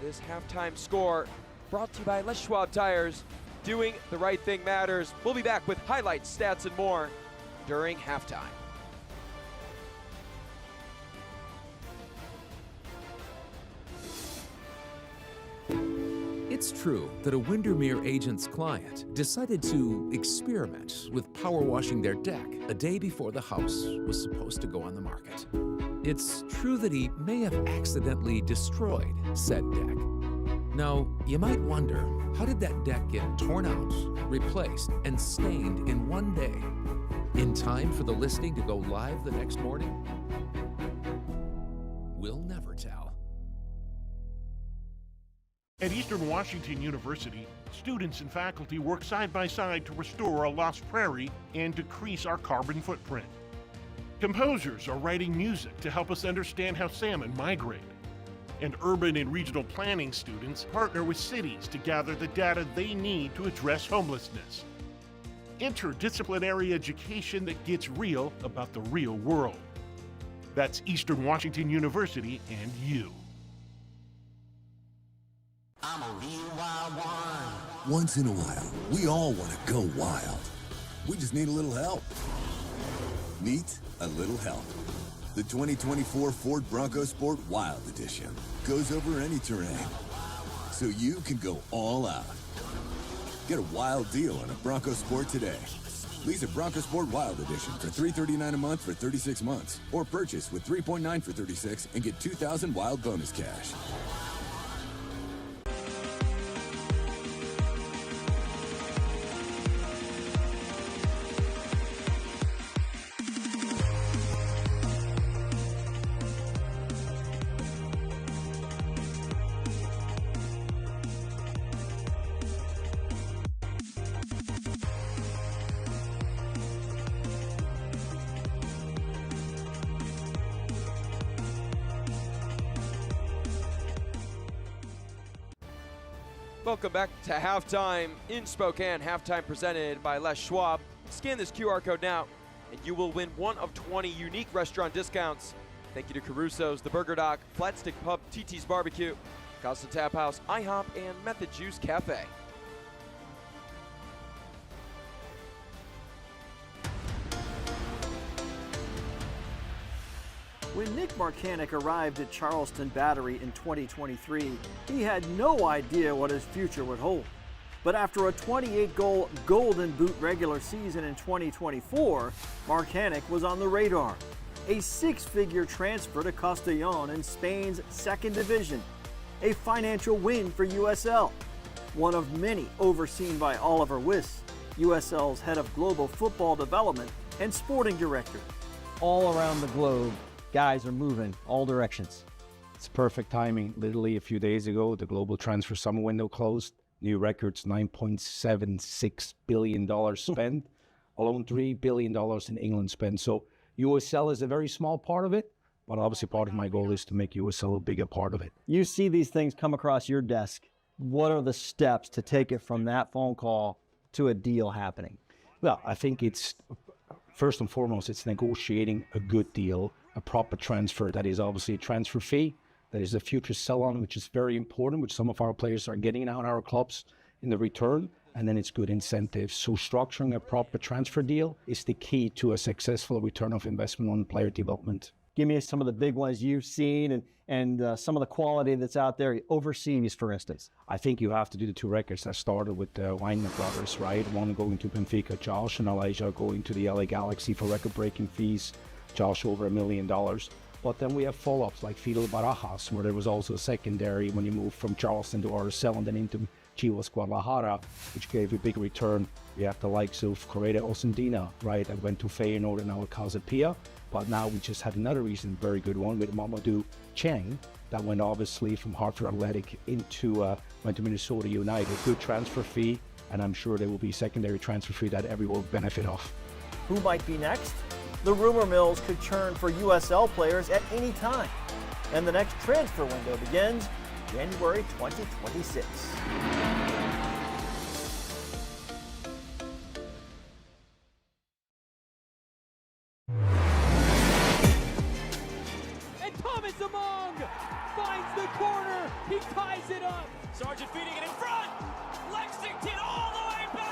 This halftime score brought to you by Les Schwab Tires. Doing the right thing matters. We'll be back with highlights, stats, and more during halftime. It's true that a Windermere agent's client decided to experiment with power washing their deck a day before the house was supposed to go on the market. It's true that he may have accidentally destroyed said deck. Now, you might wonder, how did that deck get torn out, replaced, and stained in one day, in time for the listing to go live the next morning? We'll never tell. At Eastern Washington University, students and faculty work side by side to restore a lost prairie and decrease our carbon footprint. Composers are writing music to help us understand how salmon migrate. And urban and regional planning students partner with cities to gather the data they need to address homelessness. Interdisciplinary education that gets real about the real world. That's Eastern Washington University and you. I'm a real wild one. Once in a while, we all want to go wild. We just need a little help. Meet a little help. The 2024 Ford Bronco Sport Wild Edition goes over any terrain, so you can go all out. Get a wild deal on a Bronco Sport today. Lease a Bronco Sport Wild Edition for $339 a month for 36 months, or purchase with $3.9 for 36 and get $2,000 wild bonus cash. Welcome back to halftime in Spokane. Halftime presented by Les Schwab. Scan this QR code now, and you will win one of 20 unique restaurant discounts. Thank you to Caruso's, The Burger Dock, Flatstick Pub, TT's Barbecue, Costa Tap House, IHOP, and Method Juice Cafe. When Nick Marcanic arrived at Charleston Battery in 2023, he had no idea what his future would hold. But after a 28-goal Golden Boot regular season in 2024, Marcanic was on the radar. A six-figure transfer to Castellón in Spain's second division. A financial win for USL. One of many overseen by Oliver Wiss, USL's head of global football development and sporting director. All around the globe, guys are moving all directions. It's perfect timing. Literally a few days ago, the global transfer summer window closed. New records, $9.76 billion spent. Alone $3 billion in England spent. So USL is a very small part of it, but obviously part of my goal is to make USL a bigger part of it. You see these things come across your desk. What are the steps to take it from that phone call to a deal happening? Well, I think it's, first and foremost, it's negotiating a good deal, a proper transfer that is obviously a transfer fee. That is a future sell-on, which is very important, which some of our players are getting now in our clubs in the return, and then it's good incentives. So structuring a proper transfer deal is the key to a successful return of investment on player development. Give me some of the big ones you've seen and some of the quality that's out there overseas, for instance. I think you have to do the two records that started with the Weinman brothers, right? One going to Benfica, Josh and Elijah going to the LA Galaxy for record-breaking fees. Josh over $1 million. But then we have follow-ups like Fidel Barajas, where there was also a secondary when you moved from Charleston to RSL and then into Chivas Guadalajara, which gave a big return. We have the likes of Correa Osandina, right, that went to Feyenoord and now at Casapia. But now we just had another recent very good one with Mamadou Cheng that went obviously from Hartford Athletic into went to Minnesota United. Good transfer fee, and I'm sure there will be secondary transfer fee that everyone will benefit off. Who might be next? The rumor mills could churn for USL players at any time. And the next transfer window begins January 2026. And Thomas Among finds the corner. He ties it up. Sargent feeding it in front. Lexington all the way back.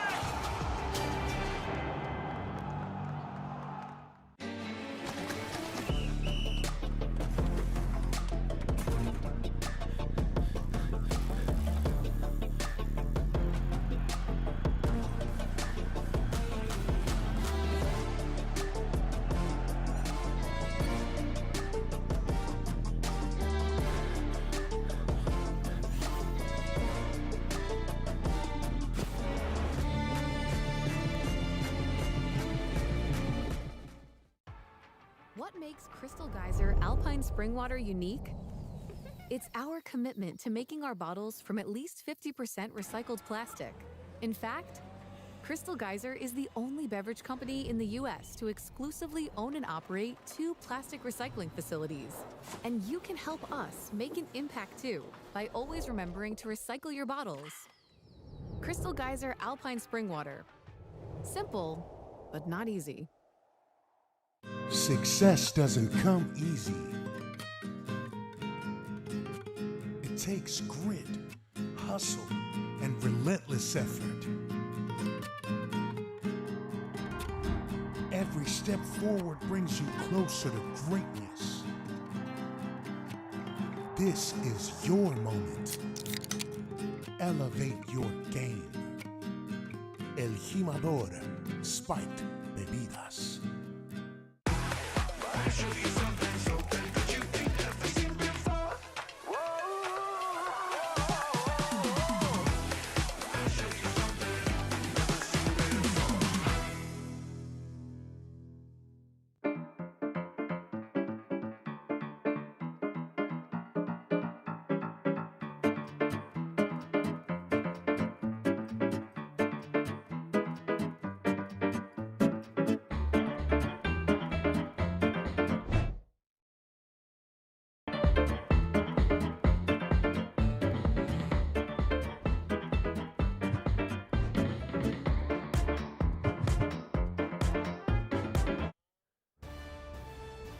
What makes Crystal Geyser Alpine Spring Water unique? It's our commitment to making our bottles from at least 50% recycled plastic. In fact, Crystal Geyser is the only beverage company in the U.S. to exclusively own and operate 2 plastic recycling facilities. And you can help us make an impact too by always remembering to recycle your bottles. Crystal Geyser Alpine Spring Water. Simple, but not easy. Success doesn't come easy. It takes grit, hustle, and relentless effort. Every step forward brings you closer to greatness. This is your moment. Elevate your game. El Jimador Spiked Bebidas.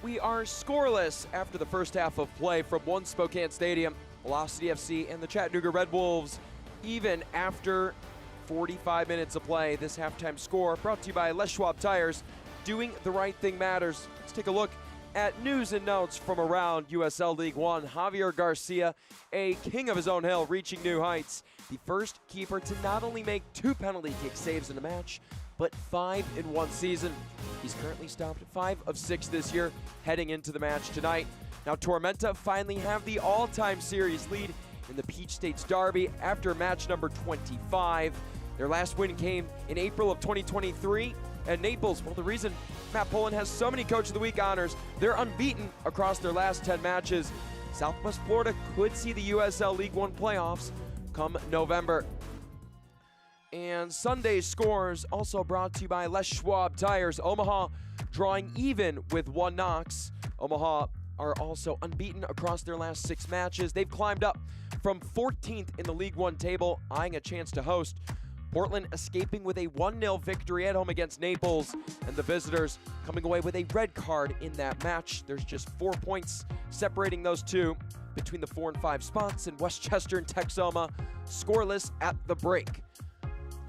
We are scoreless after the first half of play from One Spokane Stadium. Velocity FC and the Chattanooga Red Wolves, even after 45 minutes of play. This halftime score brought to you by Les Schwab Tires. Doing the right thing matters. Let's take a look at news and notes from around USL League One. Javier Garcia, a king of his own hill, reaching new heights. The first keeper to not only make 2 penalty kick saves in a match, but 5 in one season. He's currently stopped 5 of 6 this year, heading into the match tonight. Now Tormenta finally have the all-time series lead in the Peach States Derby after match number 25. Their last win came in April of 2023. And Naples, well, the reason Matt Pullen has so many Coach of the Week honors, they're unbeaten across their last 10 matches. Southwest Florida could see the USL League One playoffs come November. And Sunday's scores also brought to you by Les Schwab Tires. Omaha drawing even with 1 Knox. Omaha are also unbeaten across their last 6 matches. They've climbed up from 14th in the League One table, eyeing a chance to host. Portland escaping with a 1-0 victory at home against Naples, and the visitors coming away with a red card in that match. There's just 4 points separating those two between the 4 and 5 spots, and Westchester and Texoma scoreless at the break.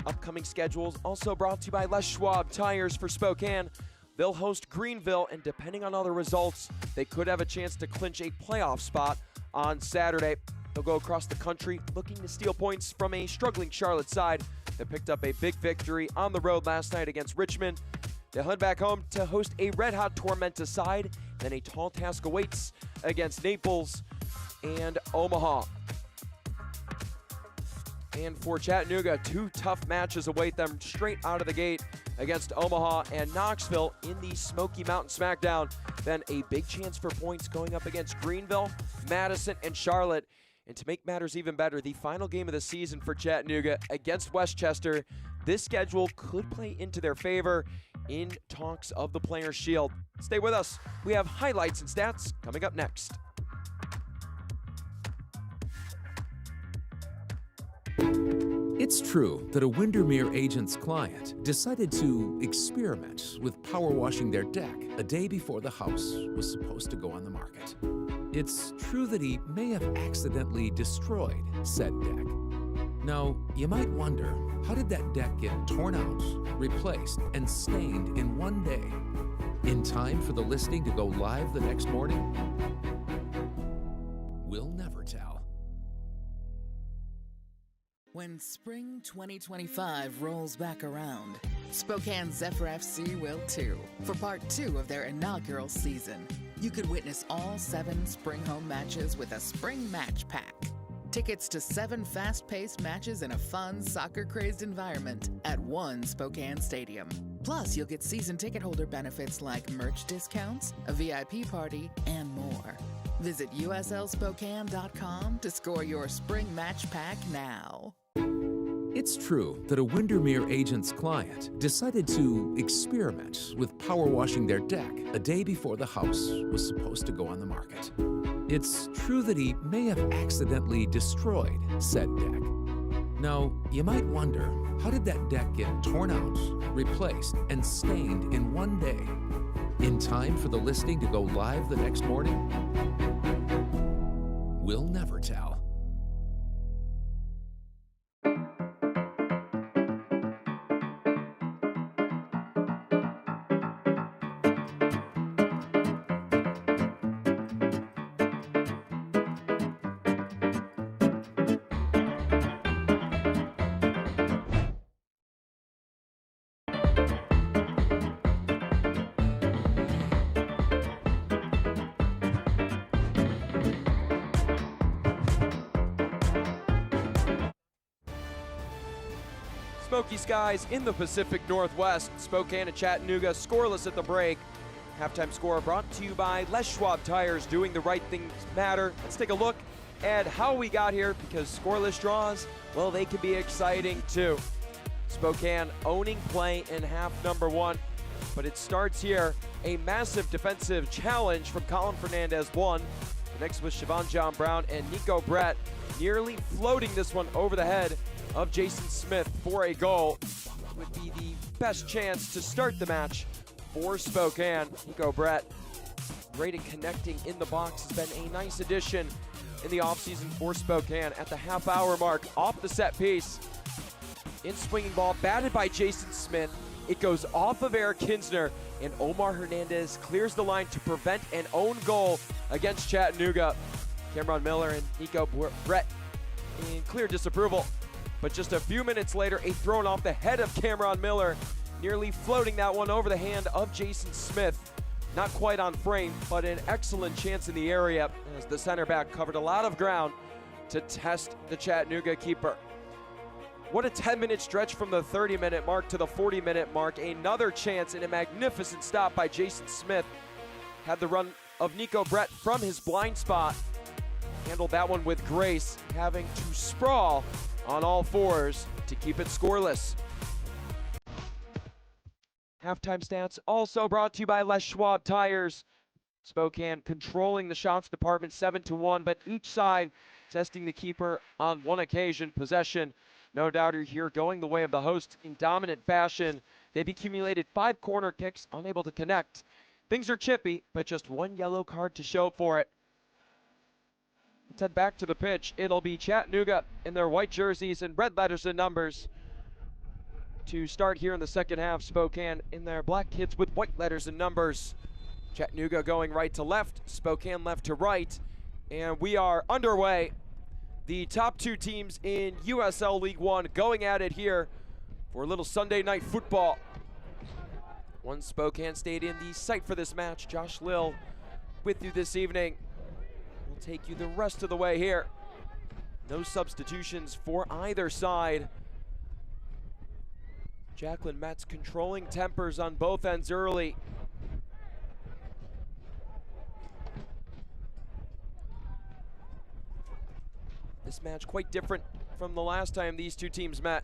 Upcoming schedules also brought to you by Les Schwab Tires for Spokane. They'll host Greenville, and depending on other results, they could have a chance to clinch a playoff spot on Saturday. They'll go across the country looking to steal points from a struggling Charlotte side that picked up a big victory on the road last night against Richmond. They'll head back home to host a red-hot Tormenta side, then a tall task awaits against Naples and Omaha. And for Chattanooga, 2 tough matches await them straight out of the gate against Omaha and Knoxville in the Smoky Mountain Smackdown. Then a big chance for points going up against Greenville, Madison, and Charlotte. And to make matters even better, the final game of the season for Chattanooga against Westchester. This schedule could play into their favor in talks of the Players' Shield. Stay with us. We have highlights and stats coming up next. It's true that a Windermere agent's client decided to experiment with power washing their deck a day before the house was supposed to go on the market. It's true that he may have accidentally destroyed said deck. Now, you might wonder, how did that deck get torn out, replaced, and stained in one day, in time for the listing to go live the next morning? We'll never tell. When spring 2025 rolls back around, Spokane Zephyr FC will too, for part 2 of their inaugural season. You could witness all 7 spring home matches with a spring match pack. Tickets to 7 fast-paced matches in a fun, soccer-crazed environment at one Spokane stadium. Plus, you'll get season ticket holder benefits like merch discounts, a VIP party, and more. Visit uslspokane.com to score your spring match pack now. It's true that a Windermere agent's client decided to experiment with power washing their deck a day before the house was supposed to go on the market. It's true that he may have accidentally destroyed said deck. Now, you might wonder, how did that deck get torn out, replaced, and stained in one day, in time for the listing to go live the next morning? We'll never tell. Smoky skies in the Pacific Northwest. Spokane and Chattanooga scoreless at the break. Halftime score brought to you by Les Schwab Tires, doing the right things matter. Let's take a look at how we got here, because scoreless draws, well, they can be exciting too. Spokane owning play in half number 1, but it starts here. A massive defensive challenge from Colin Fernandez 1. The next was Siobhan John Brown and Nico Brett, nearly floating this one over the head of Jason Smith for a goal. Would be the best chance to start the match for Spokane. Nico Brett, great at connecting in the box, has been a nice addition in the offseason for Spokane. At the half-hour mark, off the set piece, in swinging ball, batted by Jason Smith, It goes off of Eric Kinsner, and Omar Hernandez clears the line to prevent an own goal against Chattanooga. Cameron Miller and Nico Brett in clear disapproval. But just a few minutes later, a thrown off the head of Cameron Miller, nearly floating that one over the hand of Jason Smith. Not quite on frame, but an excellent chance in the area as the center back covered a lot of ground to test the Chattanooga keeper. What a 10-minute stretch from the 30-minute mark to the 40-minute mark. Another chance and a magnificent stop by Jason Smith. Had the run of Nico Brett from his blind spot. Handled that one with grace, having to sprawl on all fours to keep it scoreless. Halftime stats also brought to you by Les Schwab Tires. Spokane controlling the shots department 7-1, but each side testing the keeper on one occasion. Possession, no doubter here, going the way of the host in dominant fashion. They've accumulated 5 corner kicks, unable to connect. Things are chippy, but just one yellow card to show for it. Let's head back to the pitch. It'll be Chattanooga in their white jerseys and red letters and numbers to start here in the second half. Spokane in their black kits with white letters and numbers. Chattanooga going right to left, Spokane left to right, and we are underway. The top 2 teams in USL League One going at it here for a little Sunday night football. One Spokane Stadium, the site for this match. Josh Lill with you this evening. We'll take you the rest of the way here. No substitutions for either side. Jacqueline Metz controlling tempers on both ends early. This match quite different from the last time these two teams met.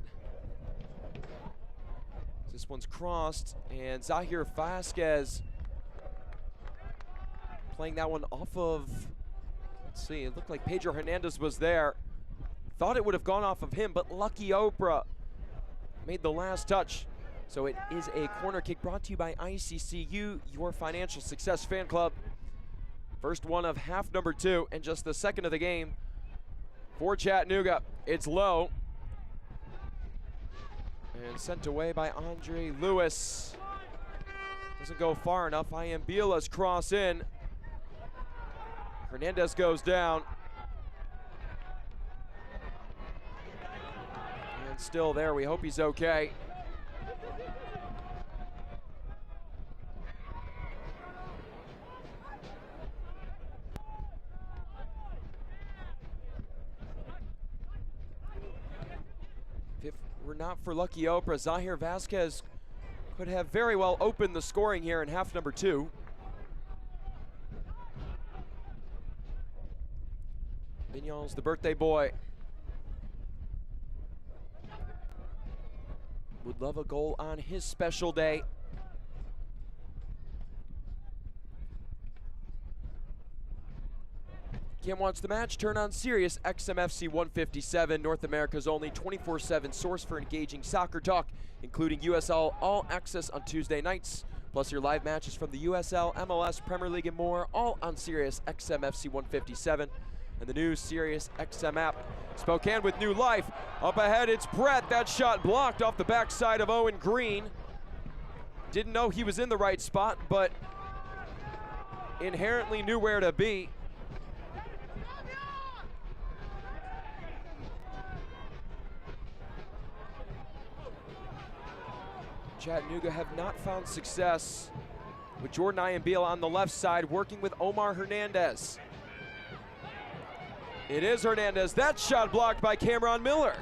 This one's crossed, and Zahir Vasquez playing that one off of, let's see, it looked like Pedro Hernandez was there. Thought it would have gone off of him, but Lucky Oprah made the last touch. So it is a corner kick brought to you by ICCU, your financial success fan club. First one of half number 2 and just the second of the game for Chattanooga. It's low and sent away by Andre Lewis. Doesn't go far enough. Iambila's cross in. Hernandez goes down. And still there. We hope he's okay. If it were not for Lucky Oprah, Zahir Vasquez could have very well opened the scoring here in half number 2. Vignon's the birthday boy. Would love a goal on his special day. Can't watch the match? Turn on Sirius XMFC 157, North America's only 24/7 source for engaging soccer talk, including USL All Access on Tuesday nights, plus your live matches from the USL, MLS, Premier League, and more, all on Sirius XMFC 157 and the new Sirius XM app. Spokane with new life. Up ahead, it's Brett. That shot blocked off the backside of Owen Green. Didn't know he was in the right spot, but inherently knew where to be. Chattanooga have not found success with Jordan Iambila on the left side, working with Omar Hernandez. It is Hernandez. That shot blocked by Cameron Miller.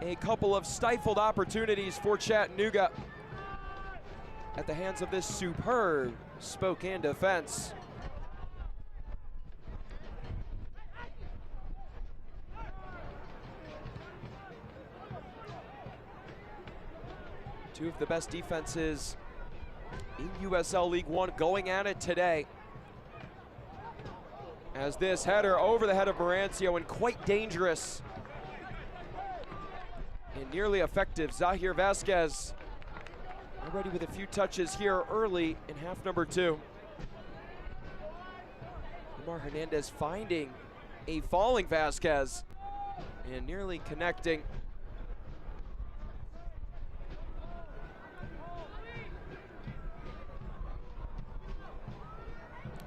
A couple of stifled opportunities for Chattanooga at the hands of this superb Spokane defense. Two of the best defenses in USL League One going at it today. As this header over the head of Marancio and quite dangerous and nearly effective. Zahir Vasquez already with a few touches here early in half number 2. Omar Hernandez finding a falling Vasquez. and nearly connecting.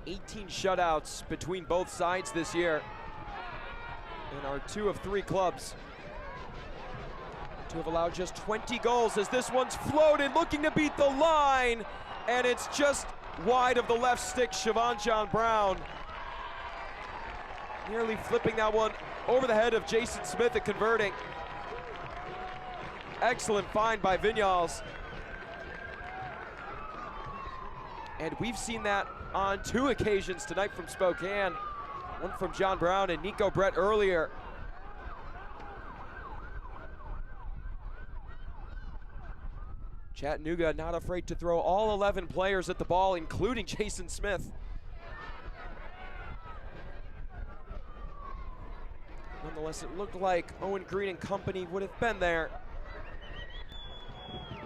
$18 shutouts between both sides this year, and are 2 of 3 clubs to have allowed just 20 goals, as this one's floated, looking to beat the line, and it's just wide of the left stick. Siobhan John Brown nearly flipping that one over the head of Jason Smith and converting. Excellent find by Vinyals. And we've seen that on 2 occasions tonight from Spokane. One from John Brown and Nico Brett earlier. Chattanooga not afraid to throw all 11 players at the ball, including Jason Smith. Nonetheless, it looked like Owen Green and company would have been there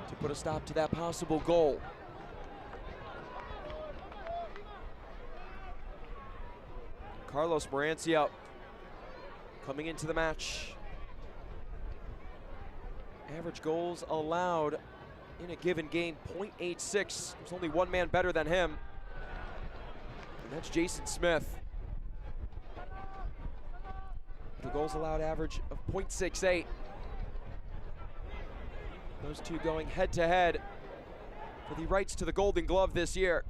to put a stop to that possible goal. Carlos Morancio coming into the match. Average goals allowed in a given game, 0.86. There's only one man better than him, and that's Jason Smith. The goals allowed average of 0.68. Those two going head to head for the rights to the Golden Glove this year.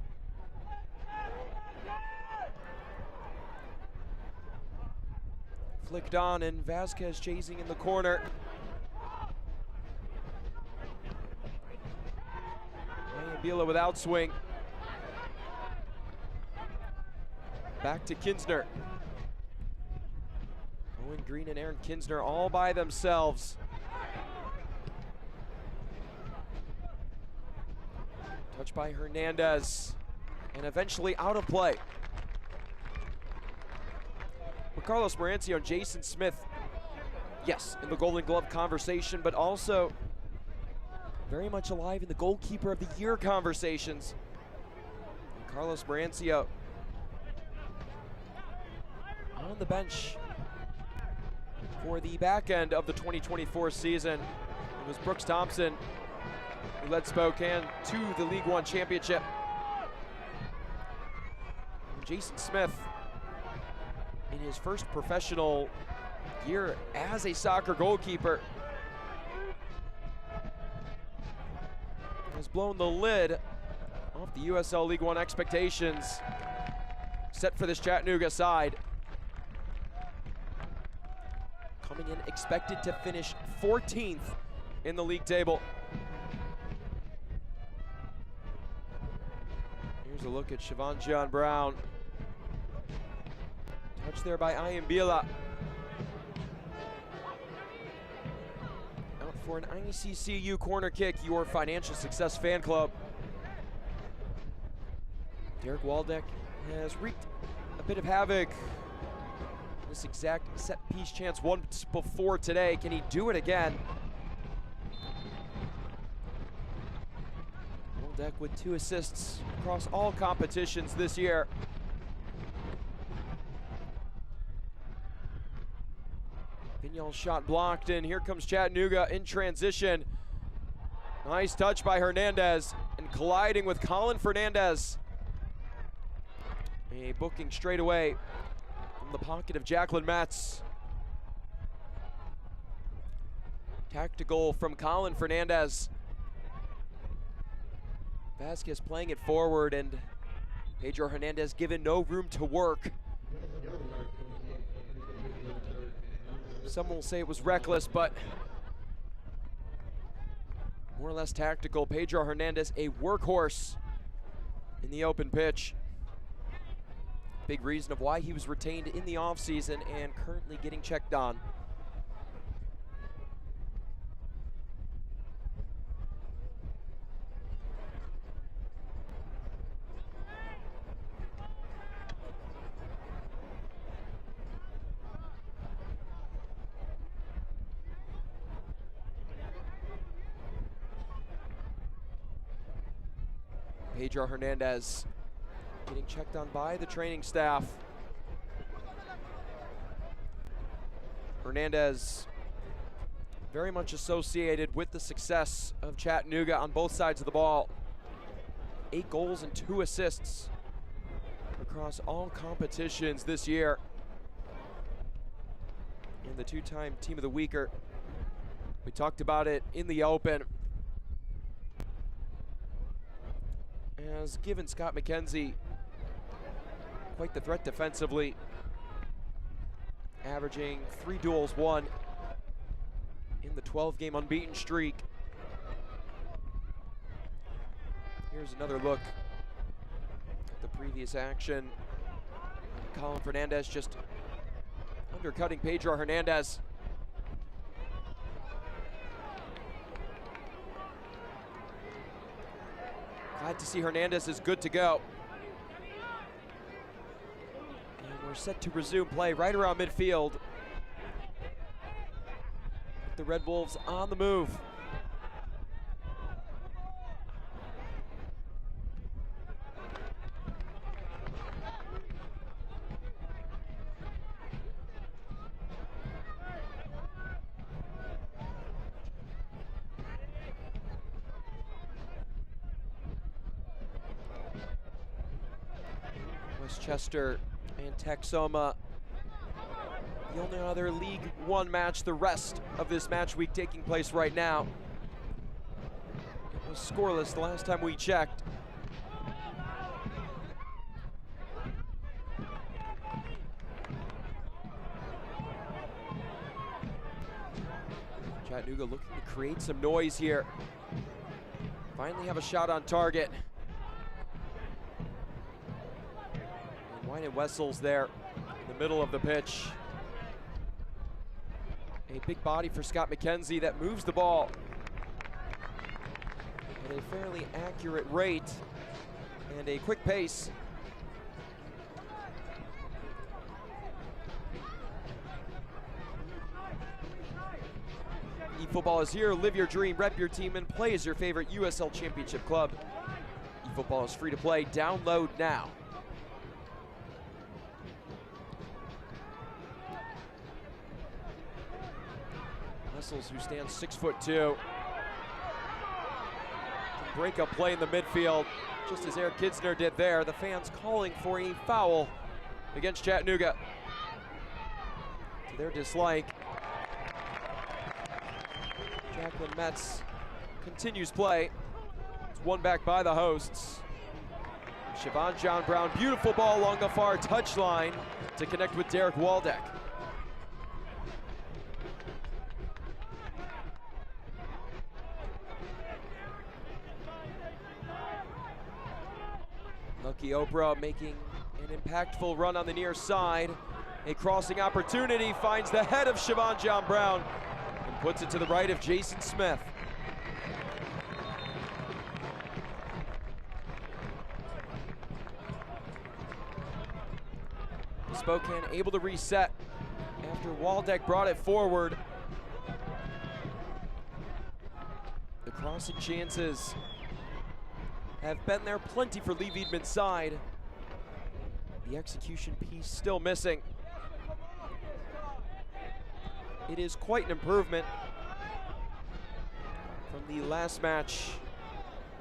Flicked on, and Vasquez chasing in the corner. Bila with outswing. Back to Kinsner. Owen Green and Aaron Kinsner all by themselves. Touched by Hernandez, and eventually out of play. With Carlos Morancio and Jason Smith, yes, in the Golden Glove conversation, but also very much alive in the Goalkeeper of the Year conversations. And Carlos Morancio on the bench for the back end of the 2024 season. It was Brooks Thompson who led Spokane to the League One championship. And Jason Smith, in his first professional year as a soccer goalkeeper, has blown the lid off the USL League One expectations set for this Chattanooga side. Coming in expected to finish 14th in the league table. Here's a look at Siobhan John Brown. Touch there by Ayambila. Out for an ICCU corner kick, your Financial Success Fan Club. Derek Waldeck has wreaked a bit of havoc. This exact set piece chance once before today. Can he do it again? Waldeck with 2 assists across all competitions this year. Vignal's shot blocked, and here comes Chattanooga in transition. Nice touch by Hernandez, and colliding with Colin Fernandez. A booking straight away from the pocket of Jacqueline Metz. Tactical from Colin Fernandez. Vasquez playing it forward, and Pedro Hernandez given no room to work. Some will say it was reckless, but more or less tactical. Pedro Hernandez, a workhorse in the open pitch. Big reason of why he was retained in the offseason and currently getting checked on. Pedro Hernandez getting checked on by the training staff. Hernandez very much associated with the success of Chattanooga on both sides of the ball. 8 goals and 2 assists across all competitions this year. And the 2-time Team of the Weeker. We talked about it in the open. Has given Scott McKenzie quite the threat defensively, averaging 3 duels won in the 12-game unbeaten streak. Here's another look at the previous action. Colin Fernandez just undercutting Pedro Hernandez. Glad to see Hernandez is good to go. And we're set to resume play right around midfield. The Red Wolves on the move. Westchester and Texoma, the only other League One match the rest of this match week taking place right now. It was scoreless the last time we checked. Chattanooga looking to create some noise here. Finally have a shot on target. Wine and Wessels there in the middle of the pitch. A big body for Scott McKenzie that moves the ball at a fairly accurate rate and a quick pace. eFootball is here. Live your dream, rep your team, and play as your favorite USL Championship club. eFootball is free to play. Download now. Wessels, who stands 6'2", can break up play in the midfield, just as Eric Kidsner did there. The fans calling for a foul against Chattanooga, to their dislike. Jacqueline Metz continues play. It's won back by the hosts. Siobhan John Brown, beautiful ball along the far touchline to connect with Derek Waldeck. Lucky Oprah making an impactful run on the near side. A crossing opportunity, finds the head of Siobhan John Brown and puts it to the right of Jason Smith. Spokane able to reset after Waldeck brought it forward. The crossing chances have been there plenty for Lee Wiedman's side. The execution piece still missing. It is quite an improvement from the last match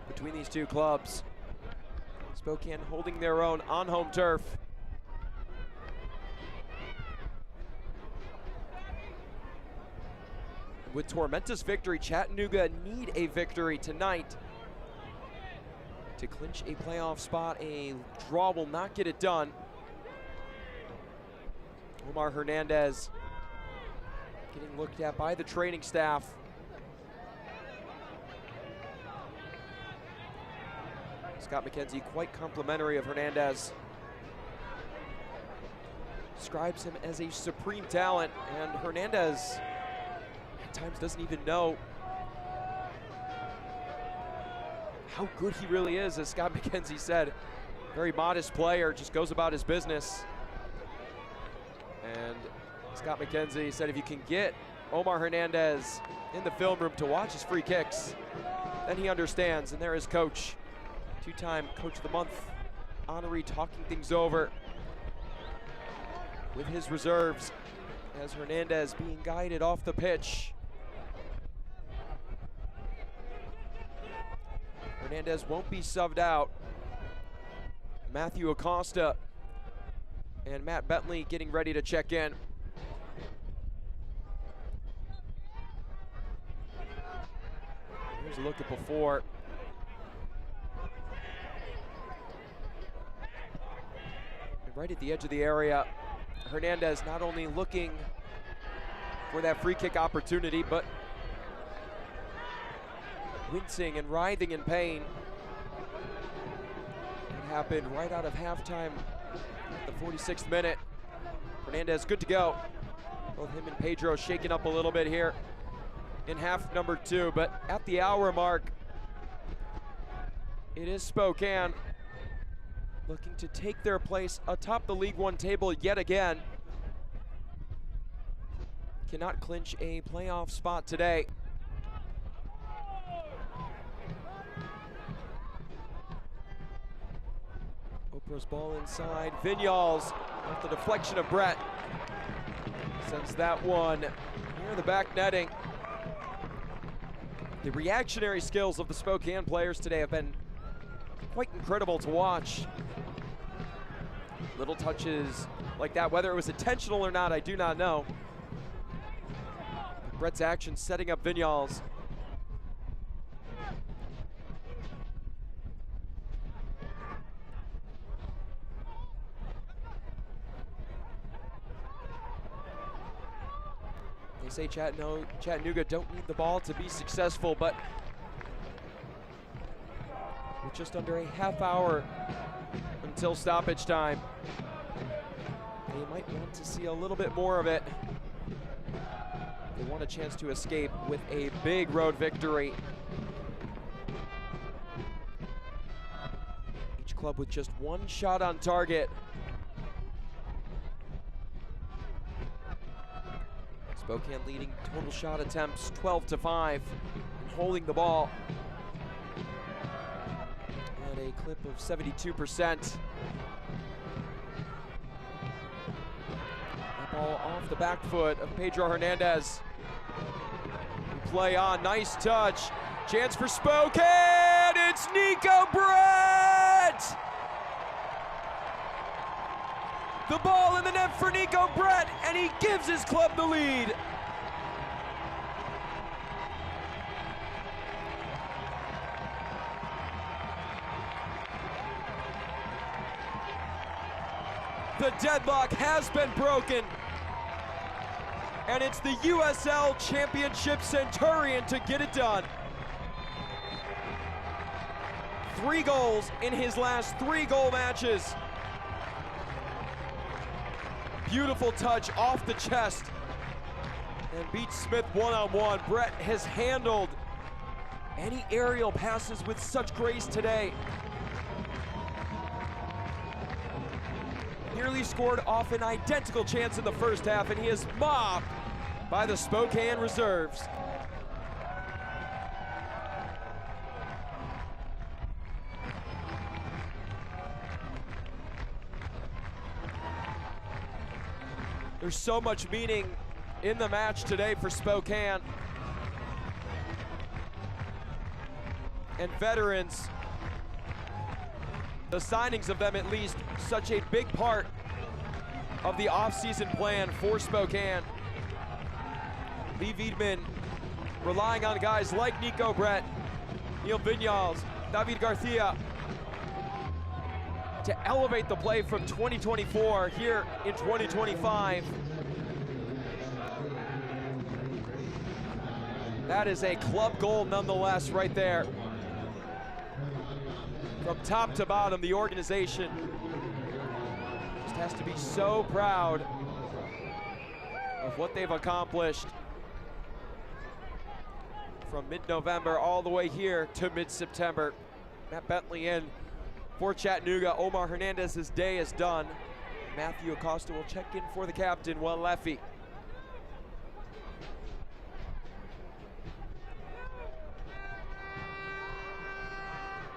between these two clubs. Spokane holding their own on home turf. With Tormenta's victory, Chattanooga need a victory tonight to clinch a playoff spot. A draw will not get it done. Omar Hernandez getting looked at by the training staff. Scott McKenzie quite complimentary of Hernandez. Describes him as a supreme talent, and Hernandez at times doesn't even know how good he really is. As Scott McKenzie said, very modest player, just goes about his business. And Scott McKenzie said if you can get Omar Hernandez in the film room to watch his free kicks, then he understands. And there is coach, two-time Coach of the Month honoree, talking things over with his reserves as Hernandez being guided off the pitch. Hernandez won't be subbed out. Matthew Acosta and Matt Bentley getting ready to check in. Here's a look at before. And right at the edge of the area, Hernandez not only looking for that free kick opportunity, but wincing and writhing in pain. It happened right out of halftime at the 46th minute. Hernandez good to go. Both him and Pedro shaking up a little bit here in half number 2, but at the hour mark, it is Spokane looking to take their place atop the League One table yet again. Cannot clinch a playoff spot today. Oprah's ball inside. Vinyals off the deflection of Brett. Sends that one near the back netting. The reactionary skills of the Spokane players today have been quite incredible to watch. Little touches like that, whether it was intentional or not, I do not know. Brett's action setting up Vinyals. They say Chattanooga don't need the ball to be successful, but with just under a half hour until stoppage time, they might want to see a little bit more of it. They want a chance to escape with a big road victory. Each club with just one shot on target. Spokane leading total shot attempts 12-5 and holding the ball at a clip of 72%. That ball off the back foot of Pedro Hernandez. Play on, nice touch. Chance for Spokane, it's Nico Brett! The ball in the net for Nico Brett, and he gives his club the lead. The deadlock has been broken, and it's the USL Championship Centurion to get it done. 3 goals in his last 3 goal matches. Beautiful touch off the chest and beats Smith one-on-one. Brett has handled any aerial passes with such grace today. Nearly scored off an identical chance in the first half, and he is mobbed by the Spokane reserves. There's so much meaning in the match today for Spokane. And veterans, the signings of them at least, such a big part of the offseason plan for Spokane. Lee Wiedemann relying on guys like Nico Brett, Neil Vinyals, David Garcia to elevate the play from 2024 here in 2025. That is a club goal nonetheless right there. From top to bottom, the organization just has to be so proud of what they've accomplished from mid-November all the way here to mid-September. Matt Bentley in for Chattanooga. Omar Hernandez's day is done. Matthew Acosta will check in for the captain, Walefi.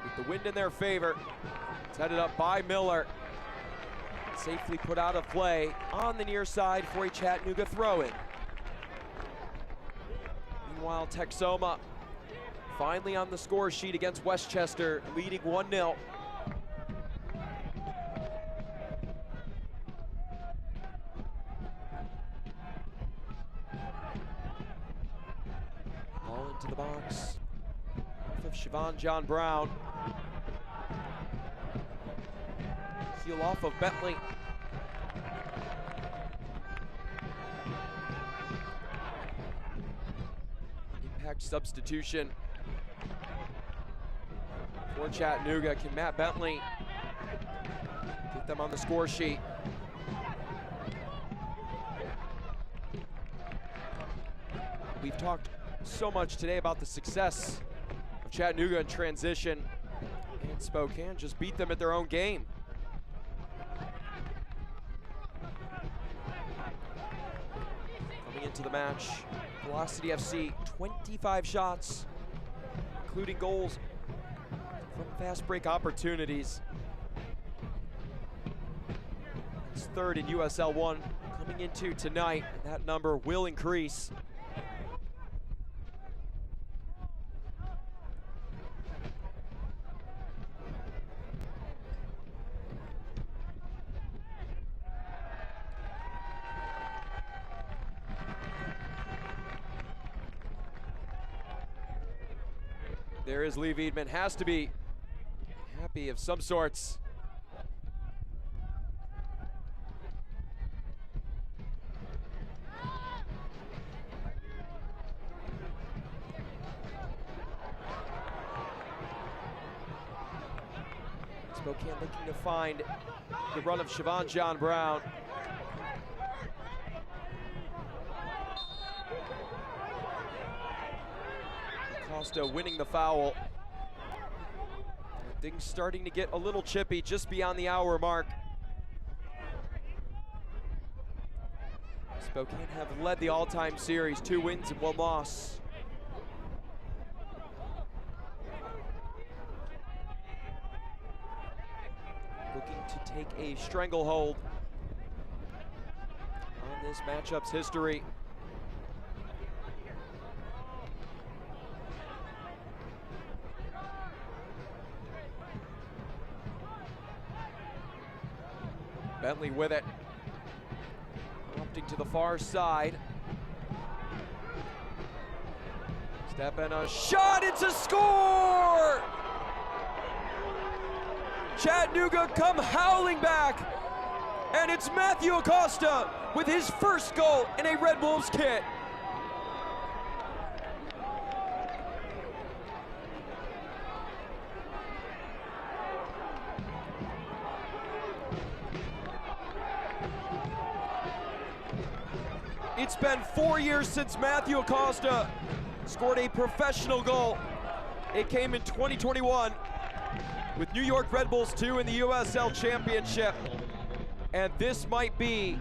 With the wind in their favor, it's headed up by Miller. safely put out of play on the near side for a Chattanooga throw-in. Meanwhile, Texoma finally on the score sheet against Westchester, leading 1-0. Ball into the box. Off of Siobhan John Brown. Heel off of Bentley. Impact substitution for Chattanooga. Can Matt Bentley get them on the score sheet? We've talked so much today about the success of Chattanooga in transition, and Spokane just beat them at their own game. Coming into the match, Velocity FC, 25 shots, including goals from fast break opportunities. It's third in USL 1 coming into tonight, and that number will increase. There is Lee Wiedman, has to be happy of some sorts. Spokane looking to find the run of Siobhan John Brown. Costa winning the foul. And things starting to get a little chippy just beyond the hour mark. Spokane have led the all-time series, 2 wins and 1 loss. Looking to take a stranglehold on this matchup's history. Bentley with it. Opting to the far side. Step and a shot, it's a score! Chattanooga come howling back, and it's Matthew Acosta with his first goal in a Red Wolves kit. It's been 4 years since Matthew Acosta scored a professional goal. It came in 2021 with New York Red Bulls 2 in the USL Championship. And this might be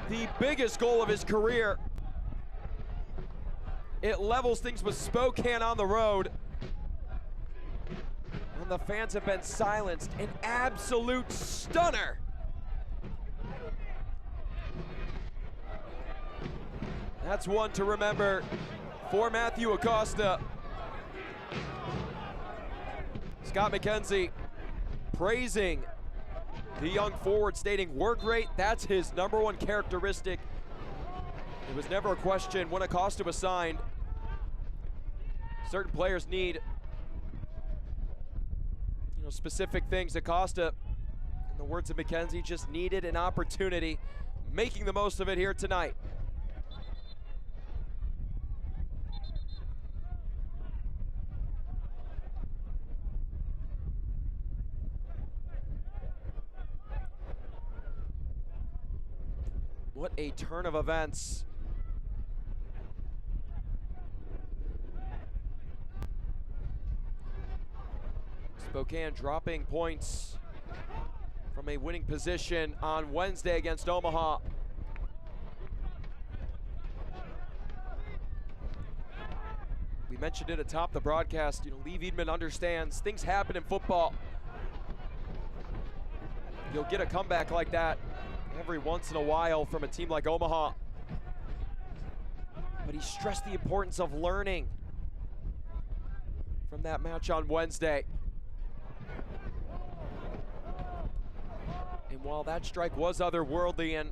the biggest goal of his career. It levels things with Spokane on the road. And the fans have been silenced. An absolute stunner. That's one to remember for Matthew Acosta. Scott McKenzie praising the young forward, stating work rate, that's his #1 characteristic. It was never a question when Acosta was signed. Certain players need, specific things. Acosta, in the words of McKenzie, just needed an opportunity, making the most of it here tonight. What a turn of events. Spokane dropping points from a winning position on Wednesday against Omaha. We mentioned it atop the broadcast, Lee Wiedman understands things happen in football. You'll get a comeback like that every once in a while from a team like Omaha. But he stressed the importance of learning from that match on Wednesday. And while that strike was otherworldly and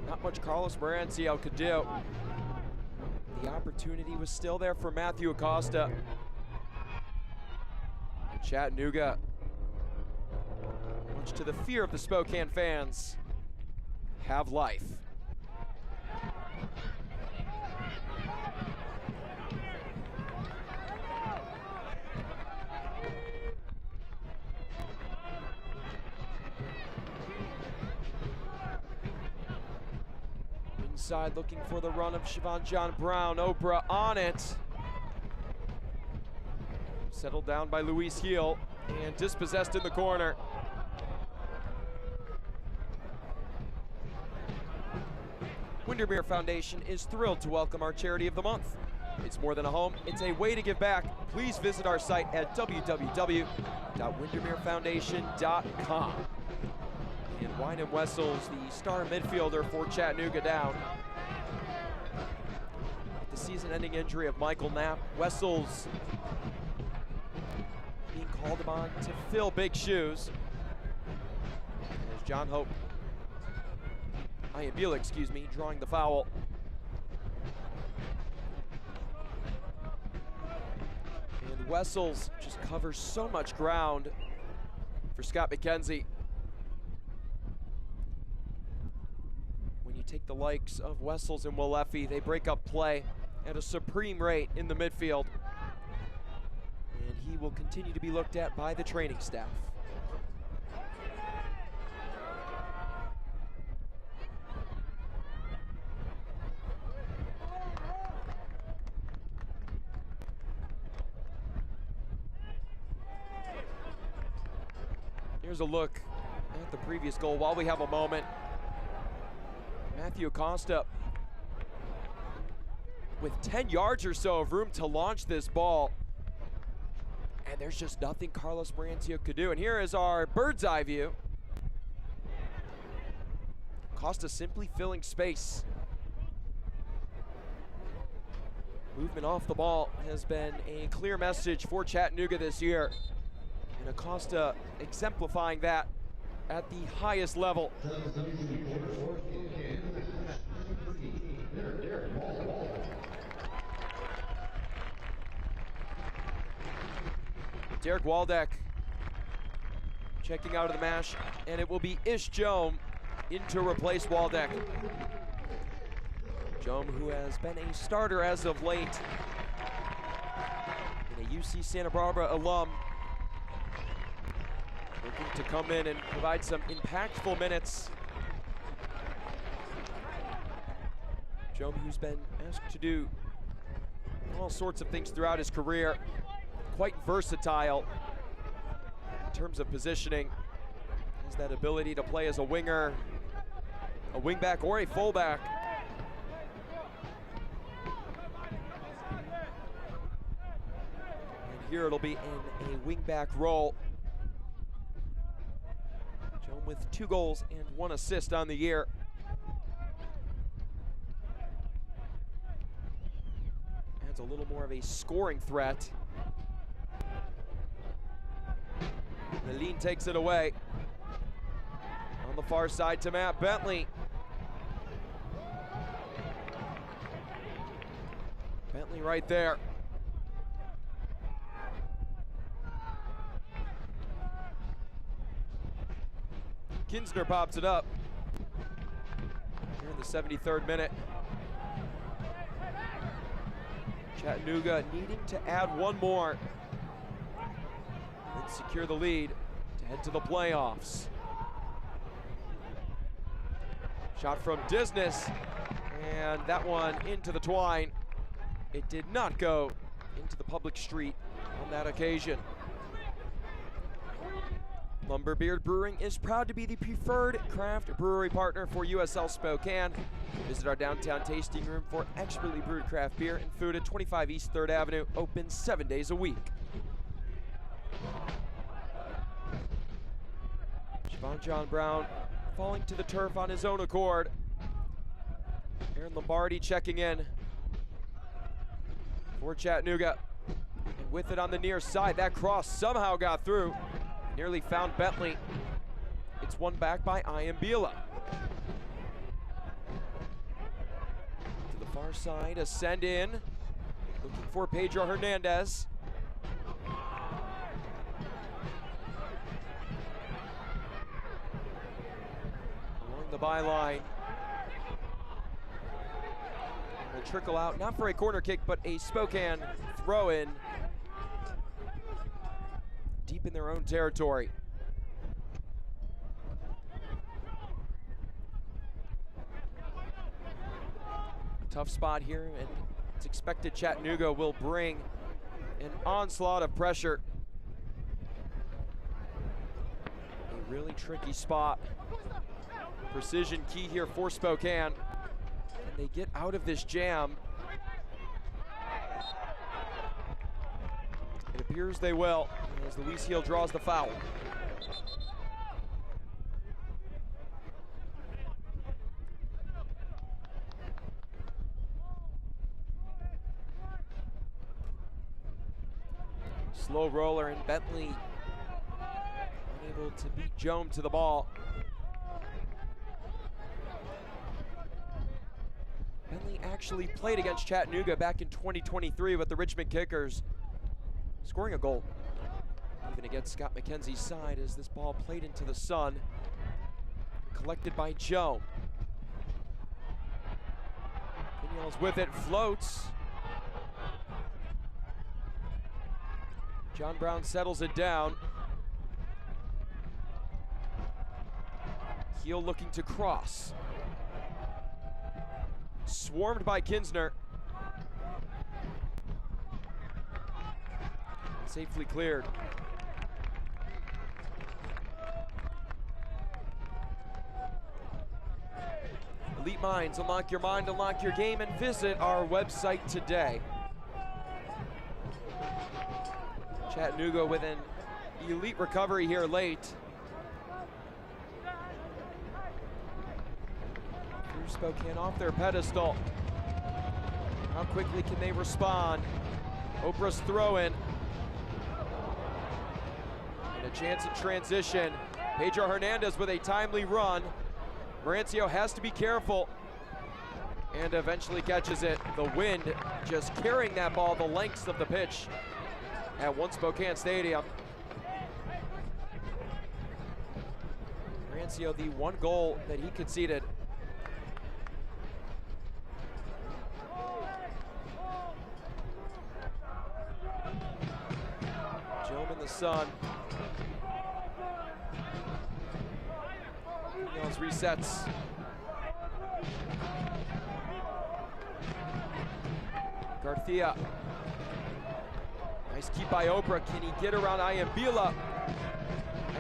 not much Carlos Marancio could do, the opportunity was still there for Matthew Acosta. And Chattanooga, much to the fear of the Spokane fans, have life. Inside looking for the run of Siobhan John Brown. Oprah on it. Settled down by Luis Heel and dispossessed in the corner. Windermere Foundation is thrilled to welcome our charity of the month. It's more than a home, it's a way to give back. Please visit our site at www.windermerefoundation.com. And Wynham Wessels, the star midfielder for Chattanooga, down. With the season-ending injury of Michael Knapp, Wessels being called upon to fill big shoes. As John Hope, Ian Bueller, excuse me, drawing the foul. And Wessels just covers so much ground for Scott McKenzie. When you take the likes of Wessels and Walefi, they break up play at a supreme rate in the midfield. And he will continue to be looked at by the training staff. Here's a look at the previous goal while we have a moment. Matthew Acosta with 10 yards or so of room to launch this ball. And there's just nothing Carlos Marancio could do. And here is our bird's eye view. Acosta simply filling space. Movement off the ball has been a clear message for Chattanooga this year. And Acosta exemplifying that at the highest level. Derek Waldeck checking out of the match, and it will be Ish Jome in to replace Waldeck. Jome, who has been a starter as of late, and a UC Santa Barbara alum, looking to come in and provide some impactful minutes. Jome, who's been asked to do all sorts of things throughout his career, quite versatile in terms of positioning. Has that ability to play as a winger, a wingback, or a fullback. And here it'll be in a wingback role. Jome with 2 goals and 1 assist on the year. Adds a little more of a scoring threat. Meline takes it away. On the far side to Matt Bentley. Bentley right there. Kinsner pops it up. Here in the 73rd minute. Chattanooga needing to add 1 more and secure the lead to head to the playoffs. Shot from Disness, and that one into the twine. It did not go into the public street on that occasion. Lumberbeard Brewing is proud to be the preferred craft brewery partner for USL Spokane. Visit our downtown tasting room for expertly brewed craft beer and food at 25 East 3rd Avenue, open 7 days a week. John Brown falling to the turf on his own accord. Aaron Lombardi checking in for Chattanooga. And with it on the near side, that cross somehow got through. Nearly found Bentley. It's won back by Iambila. To the far side, a send in. Looking for Pedro Hernandez. Along the byline. Will trickle out, not for a corner kick, but a Spokane throw in. Deep in their own territory. Tough spot here, and it's expected Chattanooga will bring an onslaught of pressure. A really tricky spot. Precision key here for Spokane. Can they get out of this jam? It appears they will, as Luis Heel draws the foul. Slow roller, and Bentley unable to beat Joan to the ball. Bentley actually played against Chattanooga back in 2023 with the Richmond Kickers, scoring a goal. Even against Scott McKenzie's side, as this ball played into the sun, collected by Joan. Piniel's with it, floats. John Brown settles it down. Heel looking to cross. Swarmed by Kinsner. Safely cleared. Elite Minds, unlock your mind, unlock your game, and visit our website today. Chattanooga with an elite recovery here late. Threw Spokane off their pedestal. How quickly can they respond? Oprah's throw-in. And a chance in transition. Pedro Hernandez with a timely run. Marancio has to be careful. And eventually catches it. The wind just carrying that ball the lengths of the pitch at One Spokane Stadium. Marancio, the one goal that he conceded. Joan in the sun. Piniel's resets. Garcia. Nice keep by Oprah. Can he get around Iambila?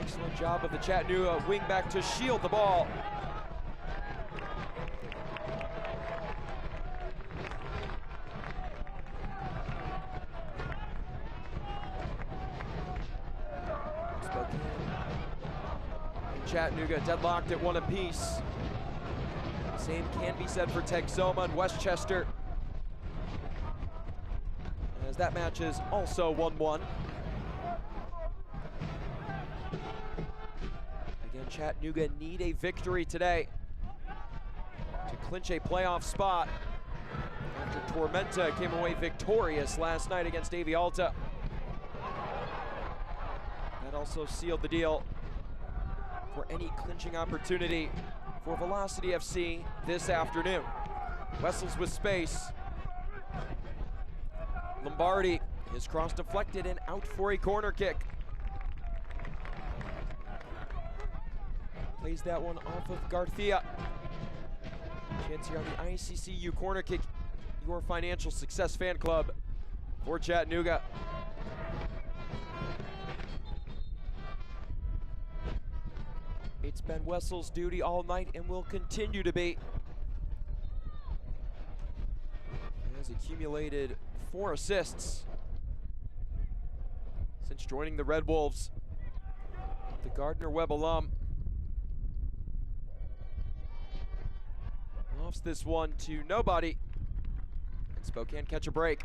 Excellent job of the Chattanooga wingback to shield the ball. Spokane and Chattanooga deadlocked at one apiece. Same can be said for Texoma and Westchester, as that match is also 1-1. Again, Chattanooga need a victory today to clinch a playoff spot after Tormenta came away victorious last night against Avialta. That also sealed the deal for any clinching opportunity for Velocity FC this afternoon. Wessels with space. Lombardi, his cross deflected and out for a corner kick. Plays that one off of Garcia. Chance here on the ICCU corner kick, your financial success fan club for Chattanooga. It's been Wessel's duty all night and will continue to be. He has accumulated 4 assists since joining the Red Wolves. The Gardner-Webb alum. Lofts this one to nobody. And Spokane catch a break.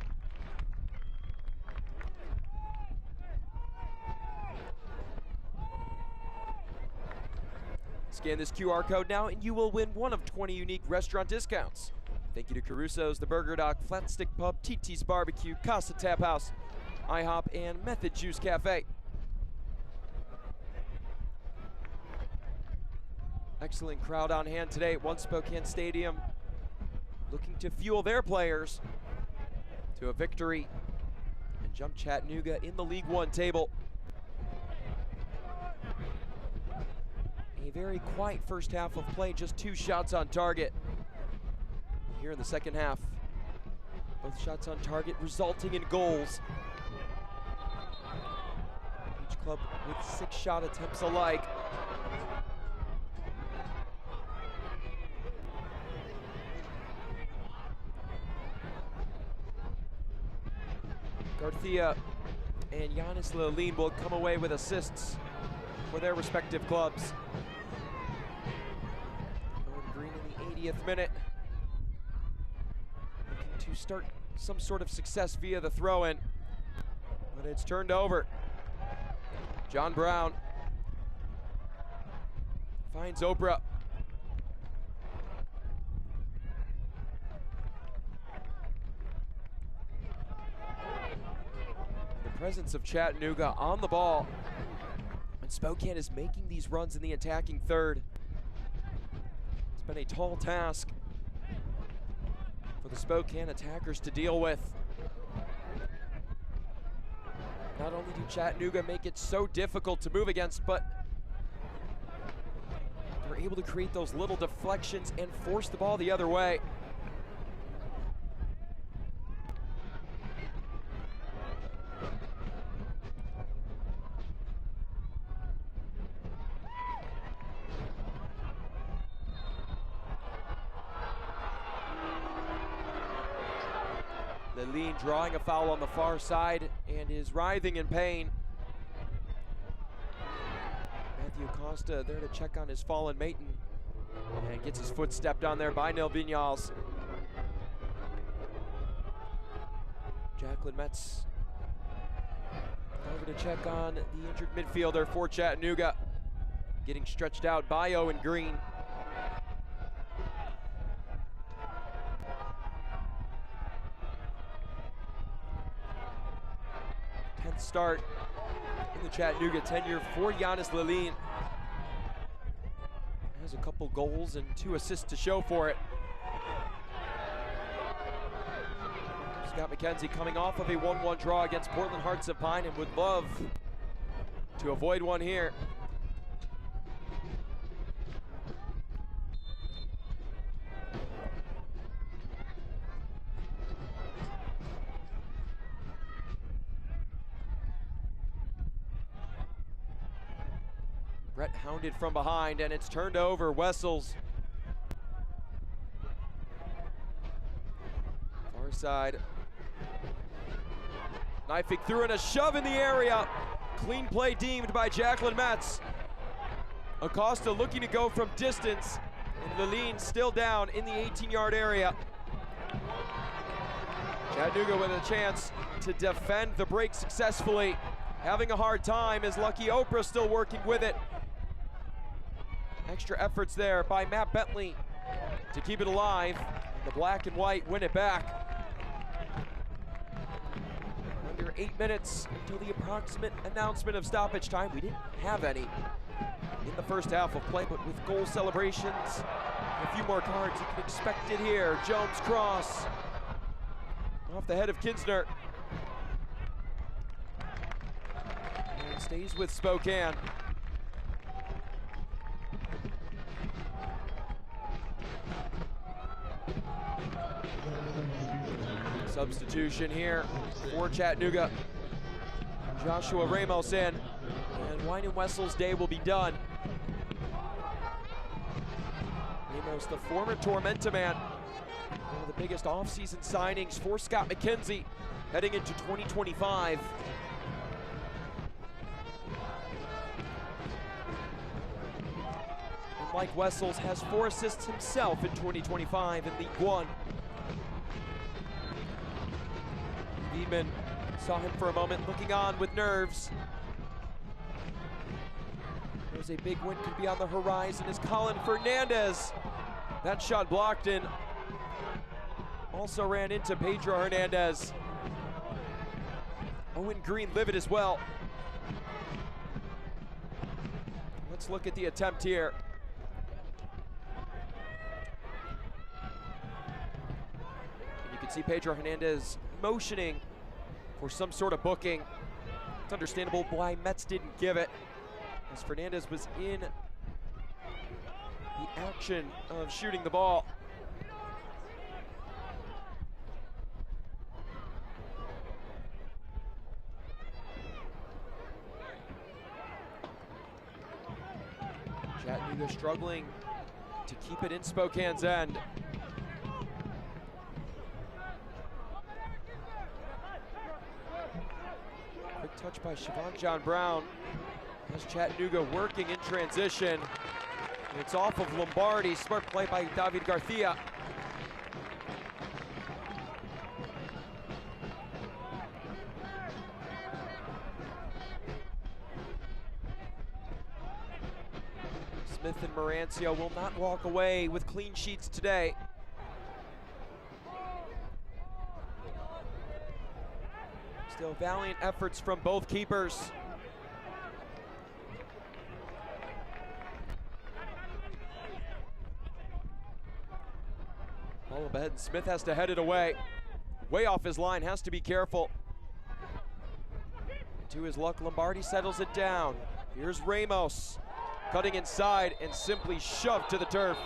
Scan this QR code now and you will win one of 20 unique restaurant discounts. Thank you to Caruso's, The Burger Dock, Flat Stick Pub, TT's Barbecue, Casa Tap House, IHOP, and Method Juice Cafe. Excellent crowd on hand today at One Spokane Stadium, looking to fuel their players to a victory and jump Chattanooga in the League One table. A very quiet first half of play, just 2 shots on target. Here in the second half, both shots on target resulting in goals. Each club with 6 shot attempts alike. Garcia and Giannis Leline will come away with assists for their respective clubs. Owen Green in the 80th minute, looking to start some sort of success via the throw-in, but it's turned over. John Brown finds Oprah. The presence of Chattanooga on the ball, and Spokane is making these runs in the attacking third. It's been a tall task for the Spokane attackers to deal with. Not only do Chattanooga make it so difficult to move against, but they're able to create those little deflections and force the ball the other way. Leline drawing a foul on the far side and is writhing in pain. Matthew Costa there to check on his fallen mate and gets his foot stepped on there by Nil Viñals. Jacqueline Metz over to check on the injured midfielder for Chattanooga, getting stretched out by Owen Green. Start in the Chattanooga tenure for Giannis Leline. Has a couple goals and 2 assists to show for it. Scott McKenzie coming off of a 1-1 draw against Portland Hearts of Pine and would love to avoid one here. Brett hounded from behind, and it's turned over. Wessels. Far side. Knifing through and a shove in the area. Clean play deemed by Jacqueline Metz. Acosta looking to go from distance, and Leline still down in the 18-yard area. Chattanooga with a chance to defend the break successfully. Having a hard time is Lucky Oprah still working with it. Extra efforts there by Matt Bentley to keep it alive. The black and white win it back. Under 8 minutes until the approximate announcement of stoppage time. We didn't have any in the first half of play, but with goal celebrations, a few more cards, you can expect it here. Jones cross off the head of Kinsner. And stays with Spokane. Substitution here for Chattanooga. Joshua Ramos in, and Wine and Wessel's day will be done. Ramos, the former Tormenta man, one of the biggest offseason signings for Scott McKenzie heading into 2025. And Mike Wessels has 4 assists himself in 2025 in League One. Viedman saw him for a moment looking on with nerves. There's a big win could be on the horizon as Colin Fernandez. That shot blocked and also ran into Pedro Hernandez. Owen Green livid as well. Let's look at the attempt here. And you can see Pedro Hernandez motioning for some sort of booking. It's understandable why Mets didn't give it, as Fernandez was in the action of shooting the ball. Chattanooga struggling to keep it in Spokane's end. Quick touch by Siobhan John Brown. Has Chattanooga working in transition. And it's off of Lombardi. Smart play by David Garcia. Smith and Marancio will not walk away with clean sheets today. Still valiant efforts from both keepers. Ball up ahead, and Smith has to head it away. Way off his line, has to be careful. To his luck, Lombardi settles it down. Here's Ramos, cutting inside and simply shoved to the turf.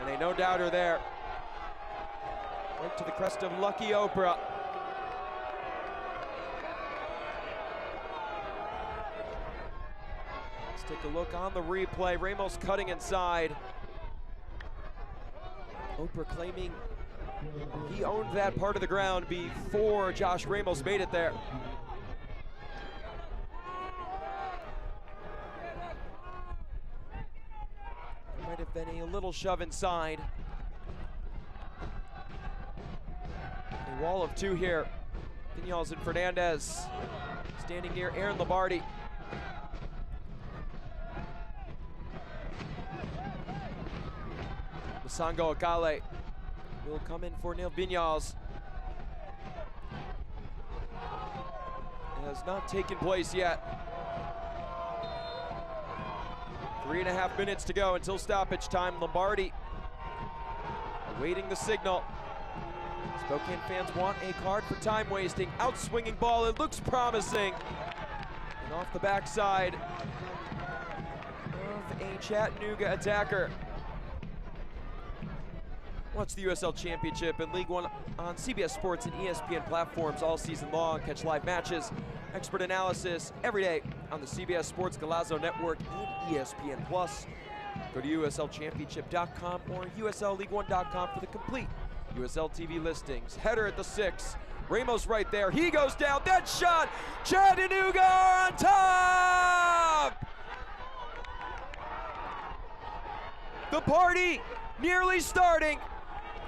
And a no-doubter there. Right to the crest of Lucky Oprah. Let's take a look on the replay. Ramos cutting inside. Oprah claiming he owned that part of the ground before Josh Ramos made it there. Might have been a little shove inside. A wall of 2 here. Piñals and Fernandez standing near Aaron Lombardi. Sango Akale will come in for Neil Viñals. It has not taken place yet. 3.5 minutes to go until stoppage time. Lombardi awaiting the signal. Spokane fans want a card for time wasting. Outswinging ball, it looks promising. And off the backside of a Chattanooga attacker. Watch the USL Championship and League One on CBS Sports and ESPN platforms all season long. Catch live matches, expert analysis every day on the CBS Sports Galazo Network and ESPN Plus. Go to USLChampionship.com or USLLeague1.com for the complete USL TV listings. Header at the 6. Ramos right there. He goes down. That shot. Chattanooga on top. The party nearly starting.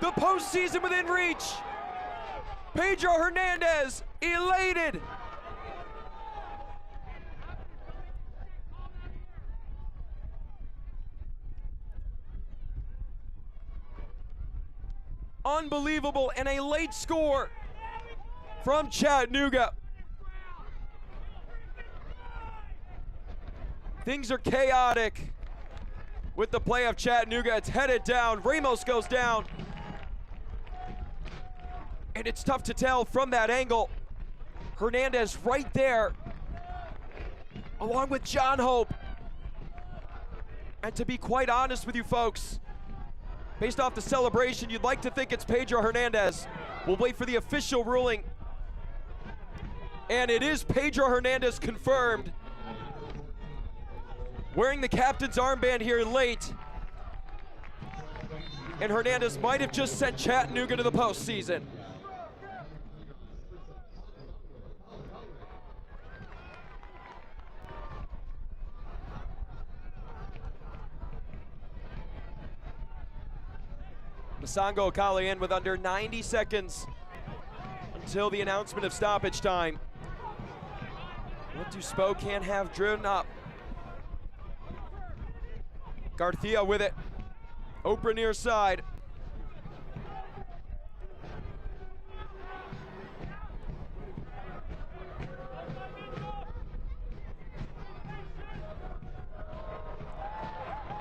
The postseason within reach. Pedro Hernandez elated. Unbelievable, and a late score from Chattanooga. Things are chaotic with the play of Chattanooga. It's headed down. Ramos goes down. And it's tough to tell from that angle. Hernandez right there, along with John Hope. And to be quite honest with you folks, based off the celebration, you'd like to think it's Pedro Hernandez. We'll wait for the official ruling. And it is Pedro Hernandez confirmed. Wearing the captain's armband here late. And Hernandez might have just sent Chattanooga to the postseason. Masongo Akali in with under 90 seconds until the announcement of stoppage time. What do Spokane have driven up? Garcia with it. Oprah near side.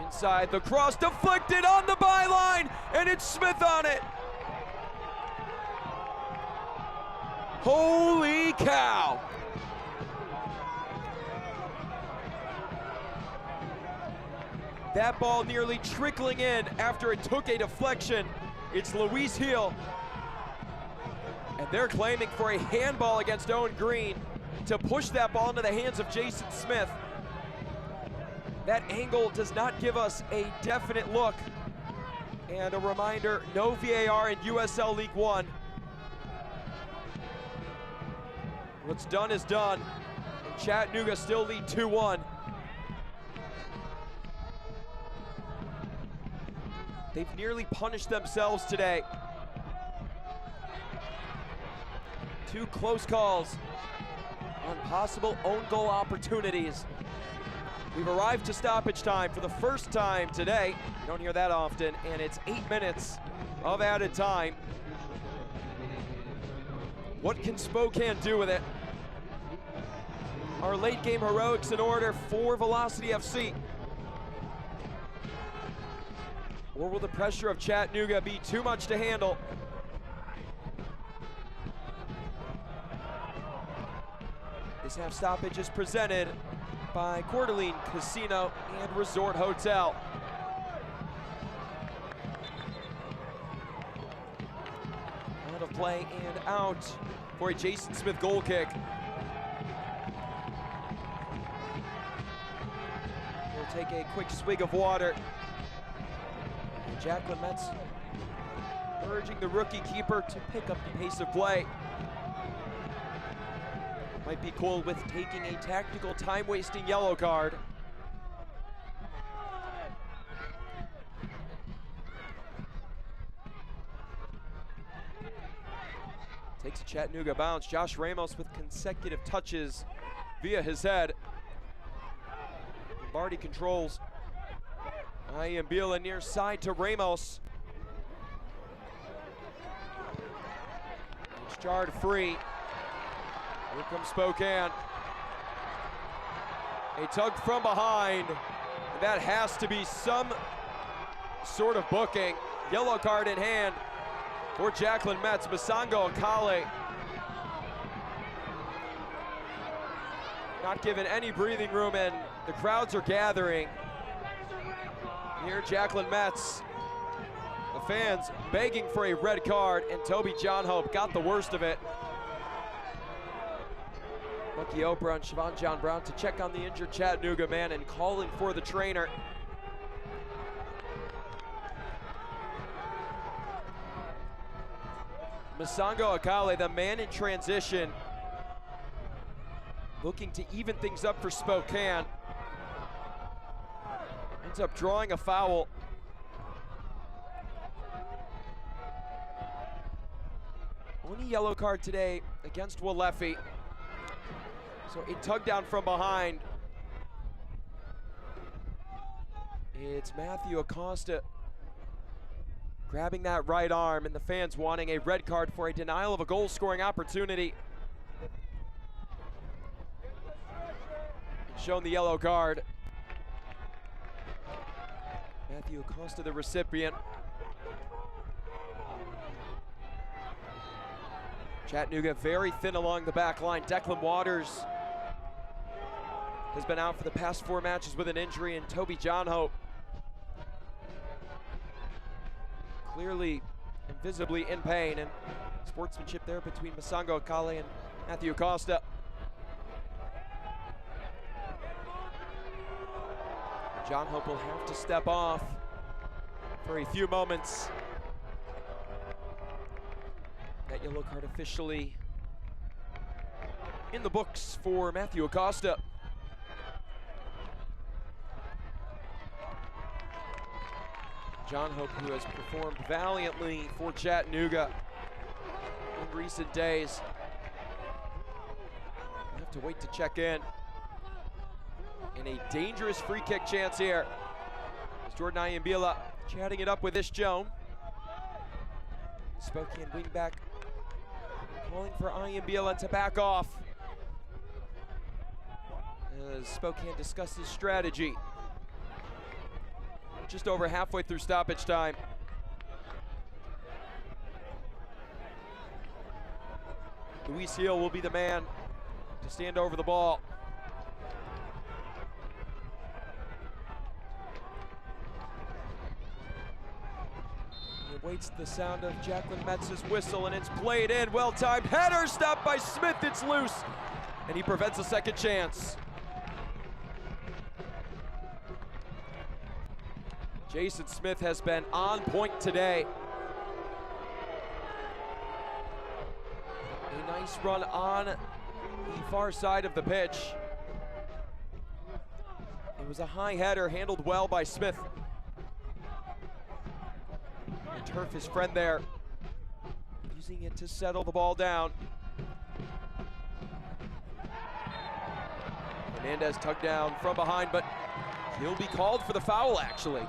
Inside, the cross deflected on the byline, and it's Smith on it. Holy cow. That ball nearly trickling in after it took a deflection. It's Luis Heel. And they're claiming for a handball against Owen Green to push that ball into the hands of Jason Smith. That angle does not give us a definite look. And a reminder, no VAR in USL League One. What's done is done. And Chattanooga still lead 2-1. They've nearly punished themselves today. 2 close calls on possible own goal opportunities. We've arrived to stoppage time for the first time today. You don't hear that often, and it's 8 minutes of added time. What can Spokane do with it? Our late game heroics in order for Velocity FC. Or will the pressure of Chattanooga be too much to handle? This half stoppage is presented by Coeur d'Alene Casino and Resort Hotel. Out of play and out for a Jason Smith goal kick. We'll take a quick swig of water. And Jacqueline Metz urging the rookie keeper to pick up the pace of play. Might be cool with taking a tactical time-wasting yellow card. Takes a Chattanooga bounce. Josh Ramos with consecutive touches via his head. Lombardi controls. Iambila near side to Ramos. It's jarred free. Here comes Spokane. A tug from behind. That has to be some sort of booking. Yellow card in hand for Jacqueline Metz. Masongo Akali not given any breathing room, and the crowds are gathering. Here, Jacqueline Metz. The fans begging for a red card, and Toby John Hope got the worst of it. Bucky Oprah and Siobhan John Brown to check on the injured Chattanooga man and calling for the trainer. Masongo Akali, the man in transition, looking to even things up for Spokane. Ends up drawing a foul. Only yellow card today against Walefi. So a tug down from behind. It's Matthew Acosta grabbing that right arm, and the fans wanting a red card for a denial of a goal-scoring opportunity. Shown the yellow card. Matthew Acosta, the recipient. Chattanooga very thin along the back line. Declan Waters has been out for the past 4 matches with an injury, and Toby John Hope clearly and visibly in pain, and sportsmanship there between Masongo Akali and Matthew Acosta. John Hope will have to step off for a few moments. That yellow card officially in the books for Matthew Acosta. John Hope, who has performed valiantly for Chattanooga in recent days. We have to wait to check in. And a dangerous free kick chance here. As Jordan Ayambila chatting it up with Ish Joan. Spokane wingback calling for Ayambila to back off as Spokane discusses strategy. Just over halfway through stoppage time. Luis Hill will be the man to stand over the ball. He awaits the sound of Jacqueline Metz's whistle, and it's played in. Well-timed header, stopped by Smith. It's loose, and he prevents a second chance. Jason Smith has been on point today. A nice run on the far side of the pitch. It was a high header, handled well by Smith. And Turf, his friend there, using it to settle the ball down. Hernandez tugged down from behind, but he'll be called for the foul, actually.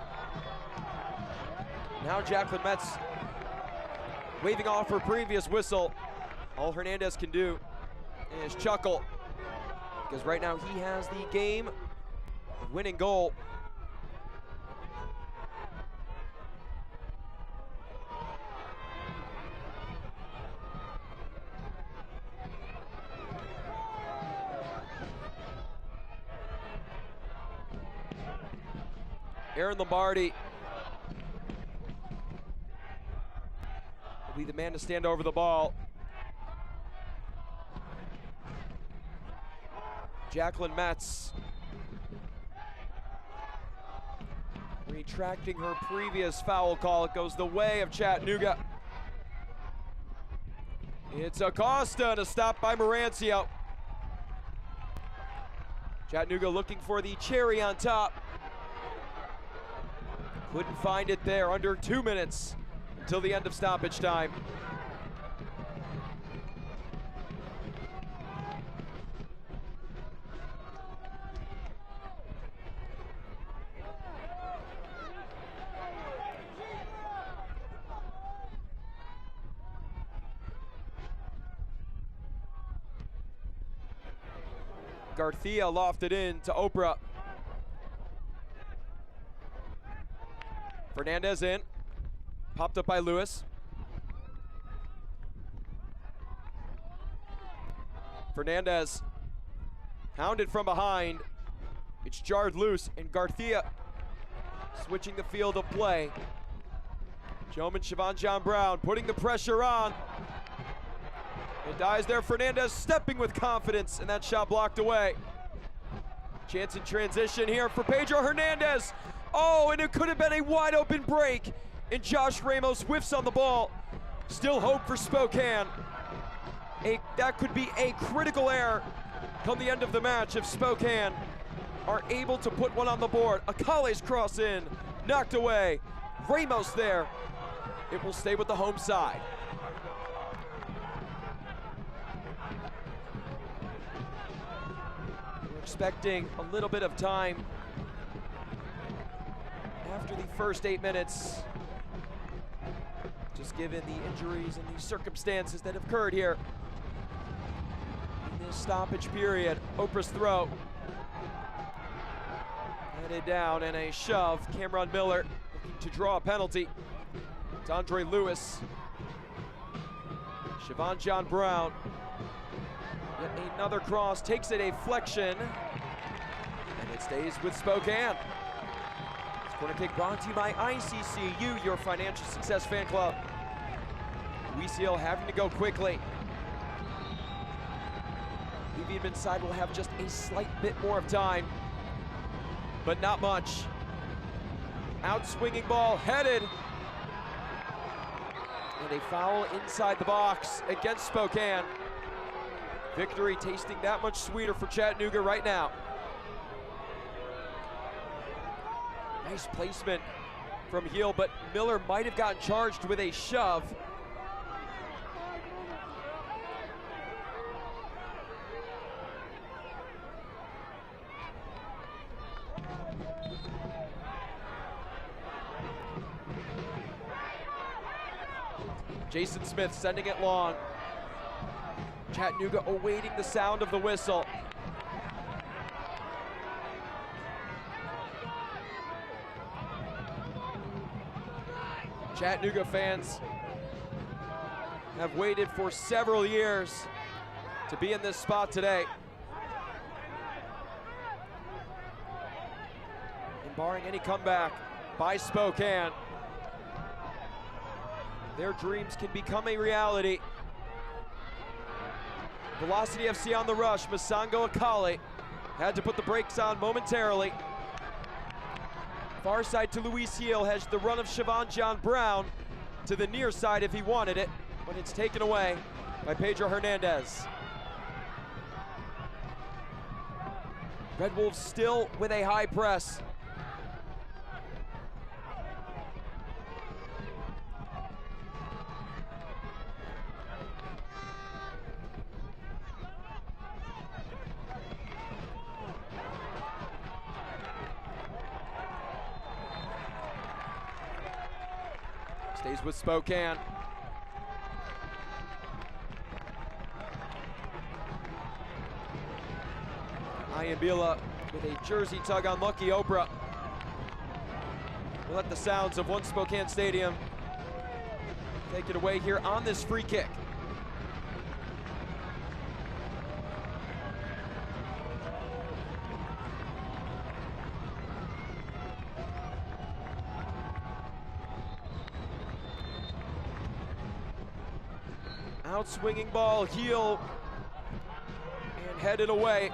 Now Jacqueline Metz waving off her previous whistle. All Hernandez can do is chuckle, because right now he has the game-winning goal. Aaron Lombardi will be the man to stand over the ball. Jacqueline Metz retracting her previous foul call. It goes the way of Chattanooga. It's Acosta to stop by Marancio. Chattanooga looking for the cherry on top. Couldn't find it there. Under 2 minutes until the end of stoppage time. Garcia lofted in to Oprah. Fernandez in, popped up by Lewis. Fernandez hounded from behind. It's jarred loose, and Garcia switching the field of play. Joman Siobhan John Brown putting the pressure on. It dies there. Fernandez stepping with confidence, and that shot blocked away. Chance in transition here for Pedro Hernandez. Oh, and it could have been a wide open break, and Josh Ramos whiffs on the ball. Still hope for Spokane. That could be a critical error come the end of the match if Spokane are able to put one on the board. Akale's cross in, knocked away. Ramos there. It will stay with the home side. Expecting a little bit of time after the first 8 minutes, just given the injuries and the circumstances that have occurred here in this stoppage period. Oprah's throw headed down, and a shove. Cameron Miller looking to draw a penalty. It's Andre Lewis. Siobhan John Brown. Yet another cross, takes it a flexion, and it stays with Spokane. This corner kick brought to you by ICCU, your financial success fan club. Luis Hill having to go quickly. The Vietnam side will have just a slight bit more of time, but not much. Out swinging ball, headed. And a foul inside the box against Spokane. Victory tasting that much sweeter for Chattanooga right now. Nice placement from heel, but Miller might have gotten charged with a shove. Jason Smith sending it long. Chattanooga awaiting the sound of the whistle. Chattanooga fans have waited for several years to be in this spot today. And barring any comeback by Spokane, their dreams can become a reality. Velocity FC on the rush. Masango Akali had to put the brakes on momentarily. Far side to Luis Heel has the run of Siobhan John Brown to the near side if he wanted it, but it's taken away by Pedro Hernandez. Red Wolves still with a high press. Stays with Spokane. Ayambila with a jersey tug on Lucky Oprah. We'll let the sounds of One Spokane Stadium take it away here on this free kick. Out swinging ball, Heel, and headed away.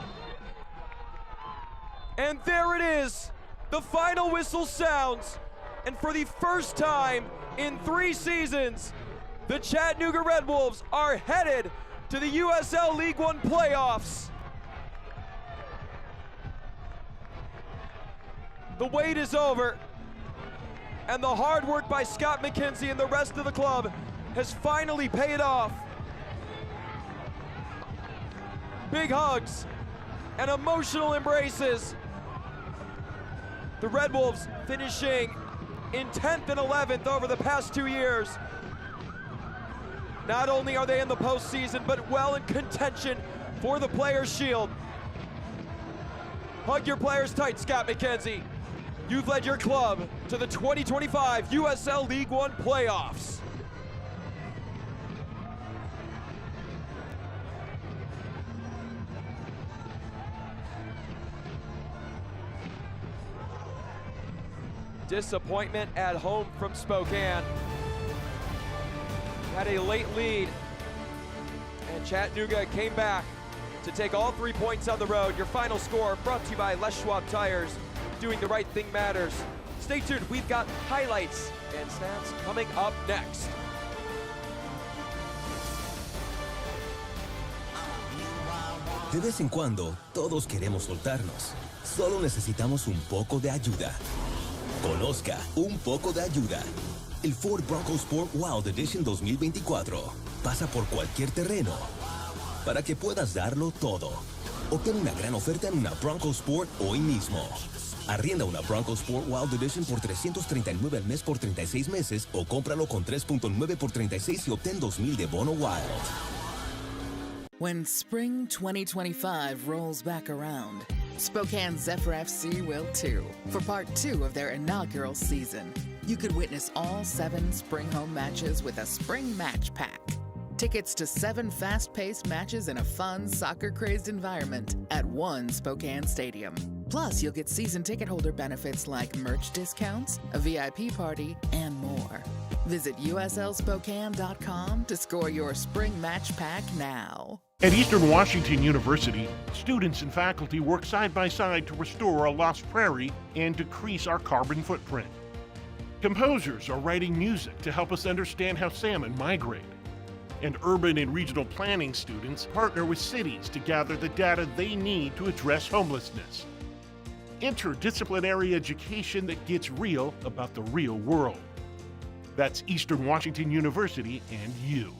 And there it is, the final whistle sounds, and for the first time in 3 seasons, the Chattanooga Red Wolves are headed to the USL League One playoffs. The wait is over, and the hard work by Scott McKenzie and the rest of the club has finally paid off. Big hugs and emotional embraces. The Red Wolves finishing in 10th and 11th over the past 2 years. Not only are they in the postseason, but well in contention for the Players' Shield. Hug your players tight, Scott McKenzie. You've led your club to the 2025 USL League One playoffs. Disappointment at home from Spokane. Had a late lead, and Chattanooga came back to take all 3 points on the road. Your final score brought to you by Les Schwab Tires. Doing the right thing matters. Stay tuned, we've got highlights and stats coming up next. De vez en cuando, todos queremos soltarnos. Solo necesitamos un poco de ayuda. Conozca Un Poco de Ayuda. El Ford Bronco Sport Wild Edition 2024 pasa por cualquier terreno para que puedas darlo todo. Obtén una gran oferta en una Bronco Sport hoy mismo. Arrienda una Bronco Sport Wild Edition por $339 al mes por 36 meses o cómpralo con 3.9 por 36 y obtén $2,000 de bono Wild. When spring 2025 rolls back around, Spokane Zephyr FC will too, for part 2 of their inaugural season. You could witness all 7 spring home matches with a spring match pack. Tickets to 7 fast-paced matches in a fun, soccer-crazed environment at one Spokane stadium. Plus, you'll get season ticket holder benefits like merch discounts, a VIP party, and more. Visit uslspokane.com to score your spring match pack now. At Eastern Washington University, students and faculty work side by side to restore a lost prairie and decrease our carbon footprint. Composers are writing music to help us understand how salmon migrate. And urban and regional planning students partner with cities to gather the data they need to address homelessness. interdisciplinary education that gets real about the real world. That's Eastern Washington University and you.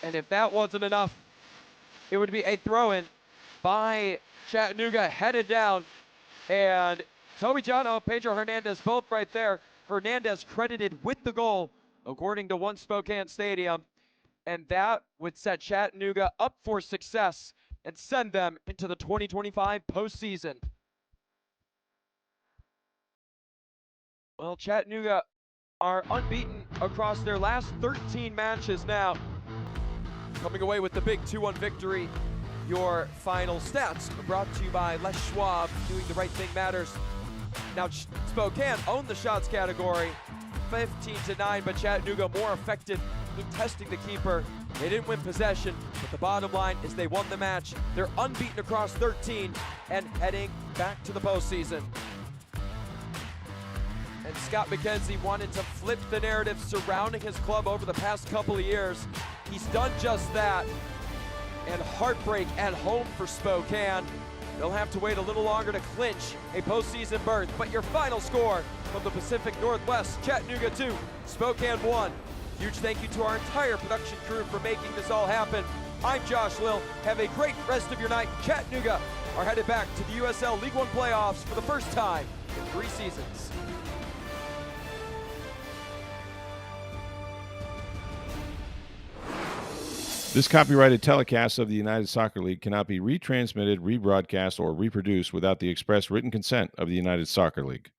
And if that wasn't enough, it would be a throw-in by Chattanooga, headed down. And Toby Jono, Pedro Hernandez, both right there. Hernandez credited with the goal, according to One Spokane Stadium. And that would set Chattanooga up for success and send them into the 2025 postseason. Well, Chattanooga are unbeaten across their last 13 matches now, coming away with the big 2-1 victory. Your final stats are brought to you by Les Schwab. Doing the right thing matters. Now, Spokane owned the shots category, 15-9, but Chattanooga more effective in testing the keeper. They didn't win possession, but the bottom line is they won the match. They're unbeaten across 13 and heading back to the postseason. And Scott McKenzie wanted to flip the narrative surrounding his club over the past couple of years. He's done just that. And heartbreak at home for Spokane. They'll have to wait a little longer to clinch a postseason berth. But your final score from the Pacific Northwest, Chattanooga 2, Spokane 1. Huge thank you to our entire production crew for making this all happen. I'm Josh Lill. Have a great rest of your night. Chattanooga are headed back to the USL League One playoffs for the first time in 3 seasons. This copyrighted telecast of the United Soccer League cannot be retransmitted, rebroadcast, or reproduced without the express written consent of the United Soccer League.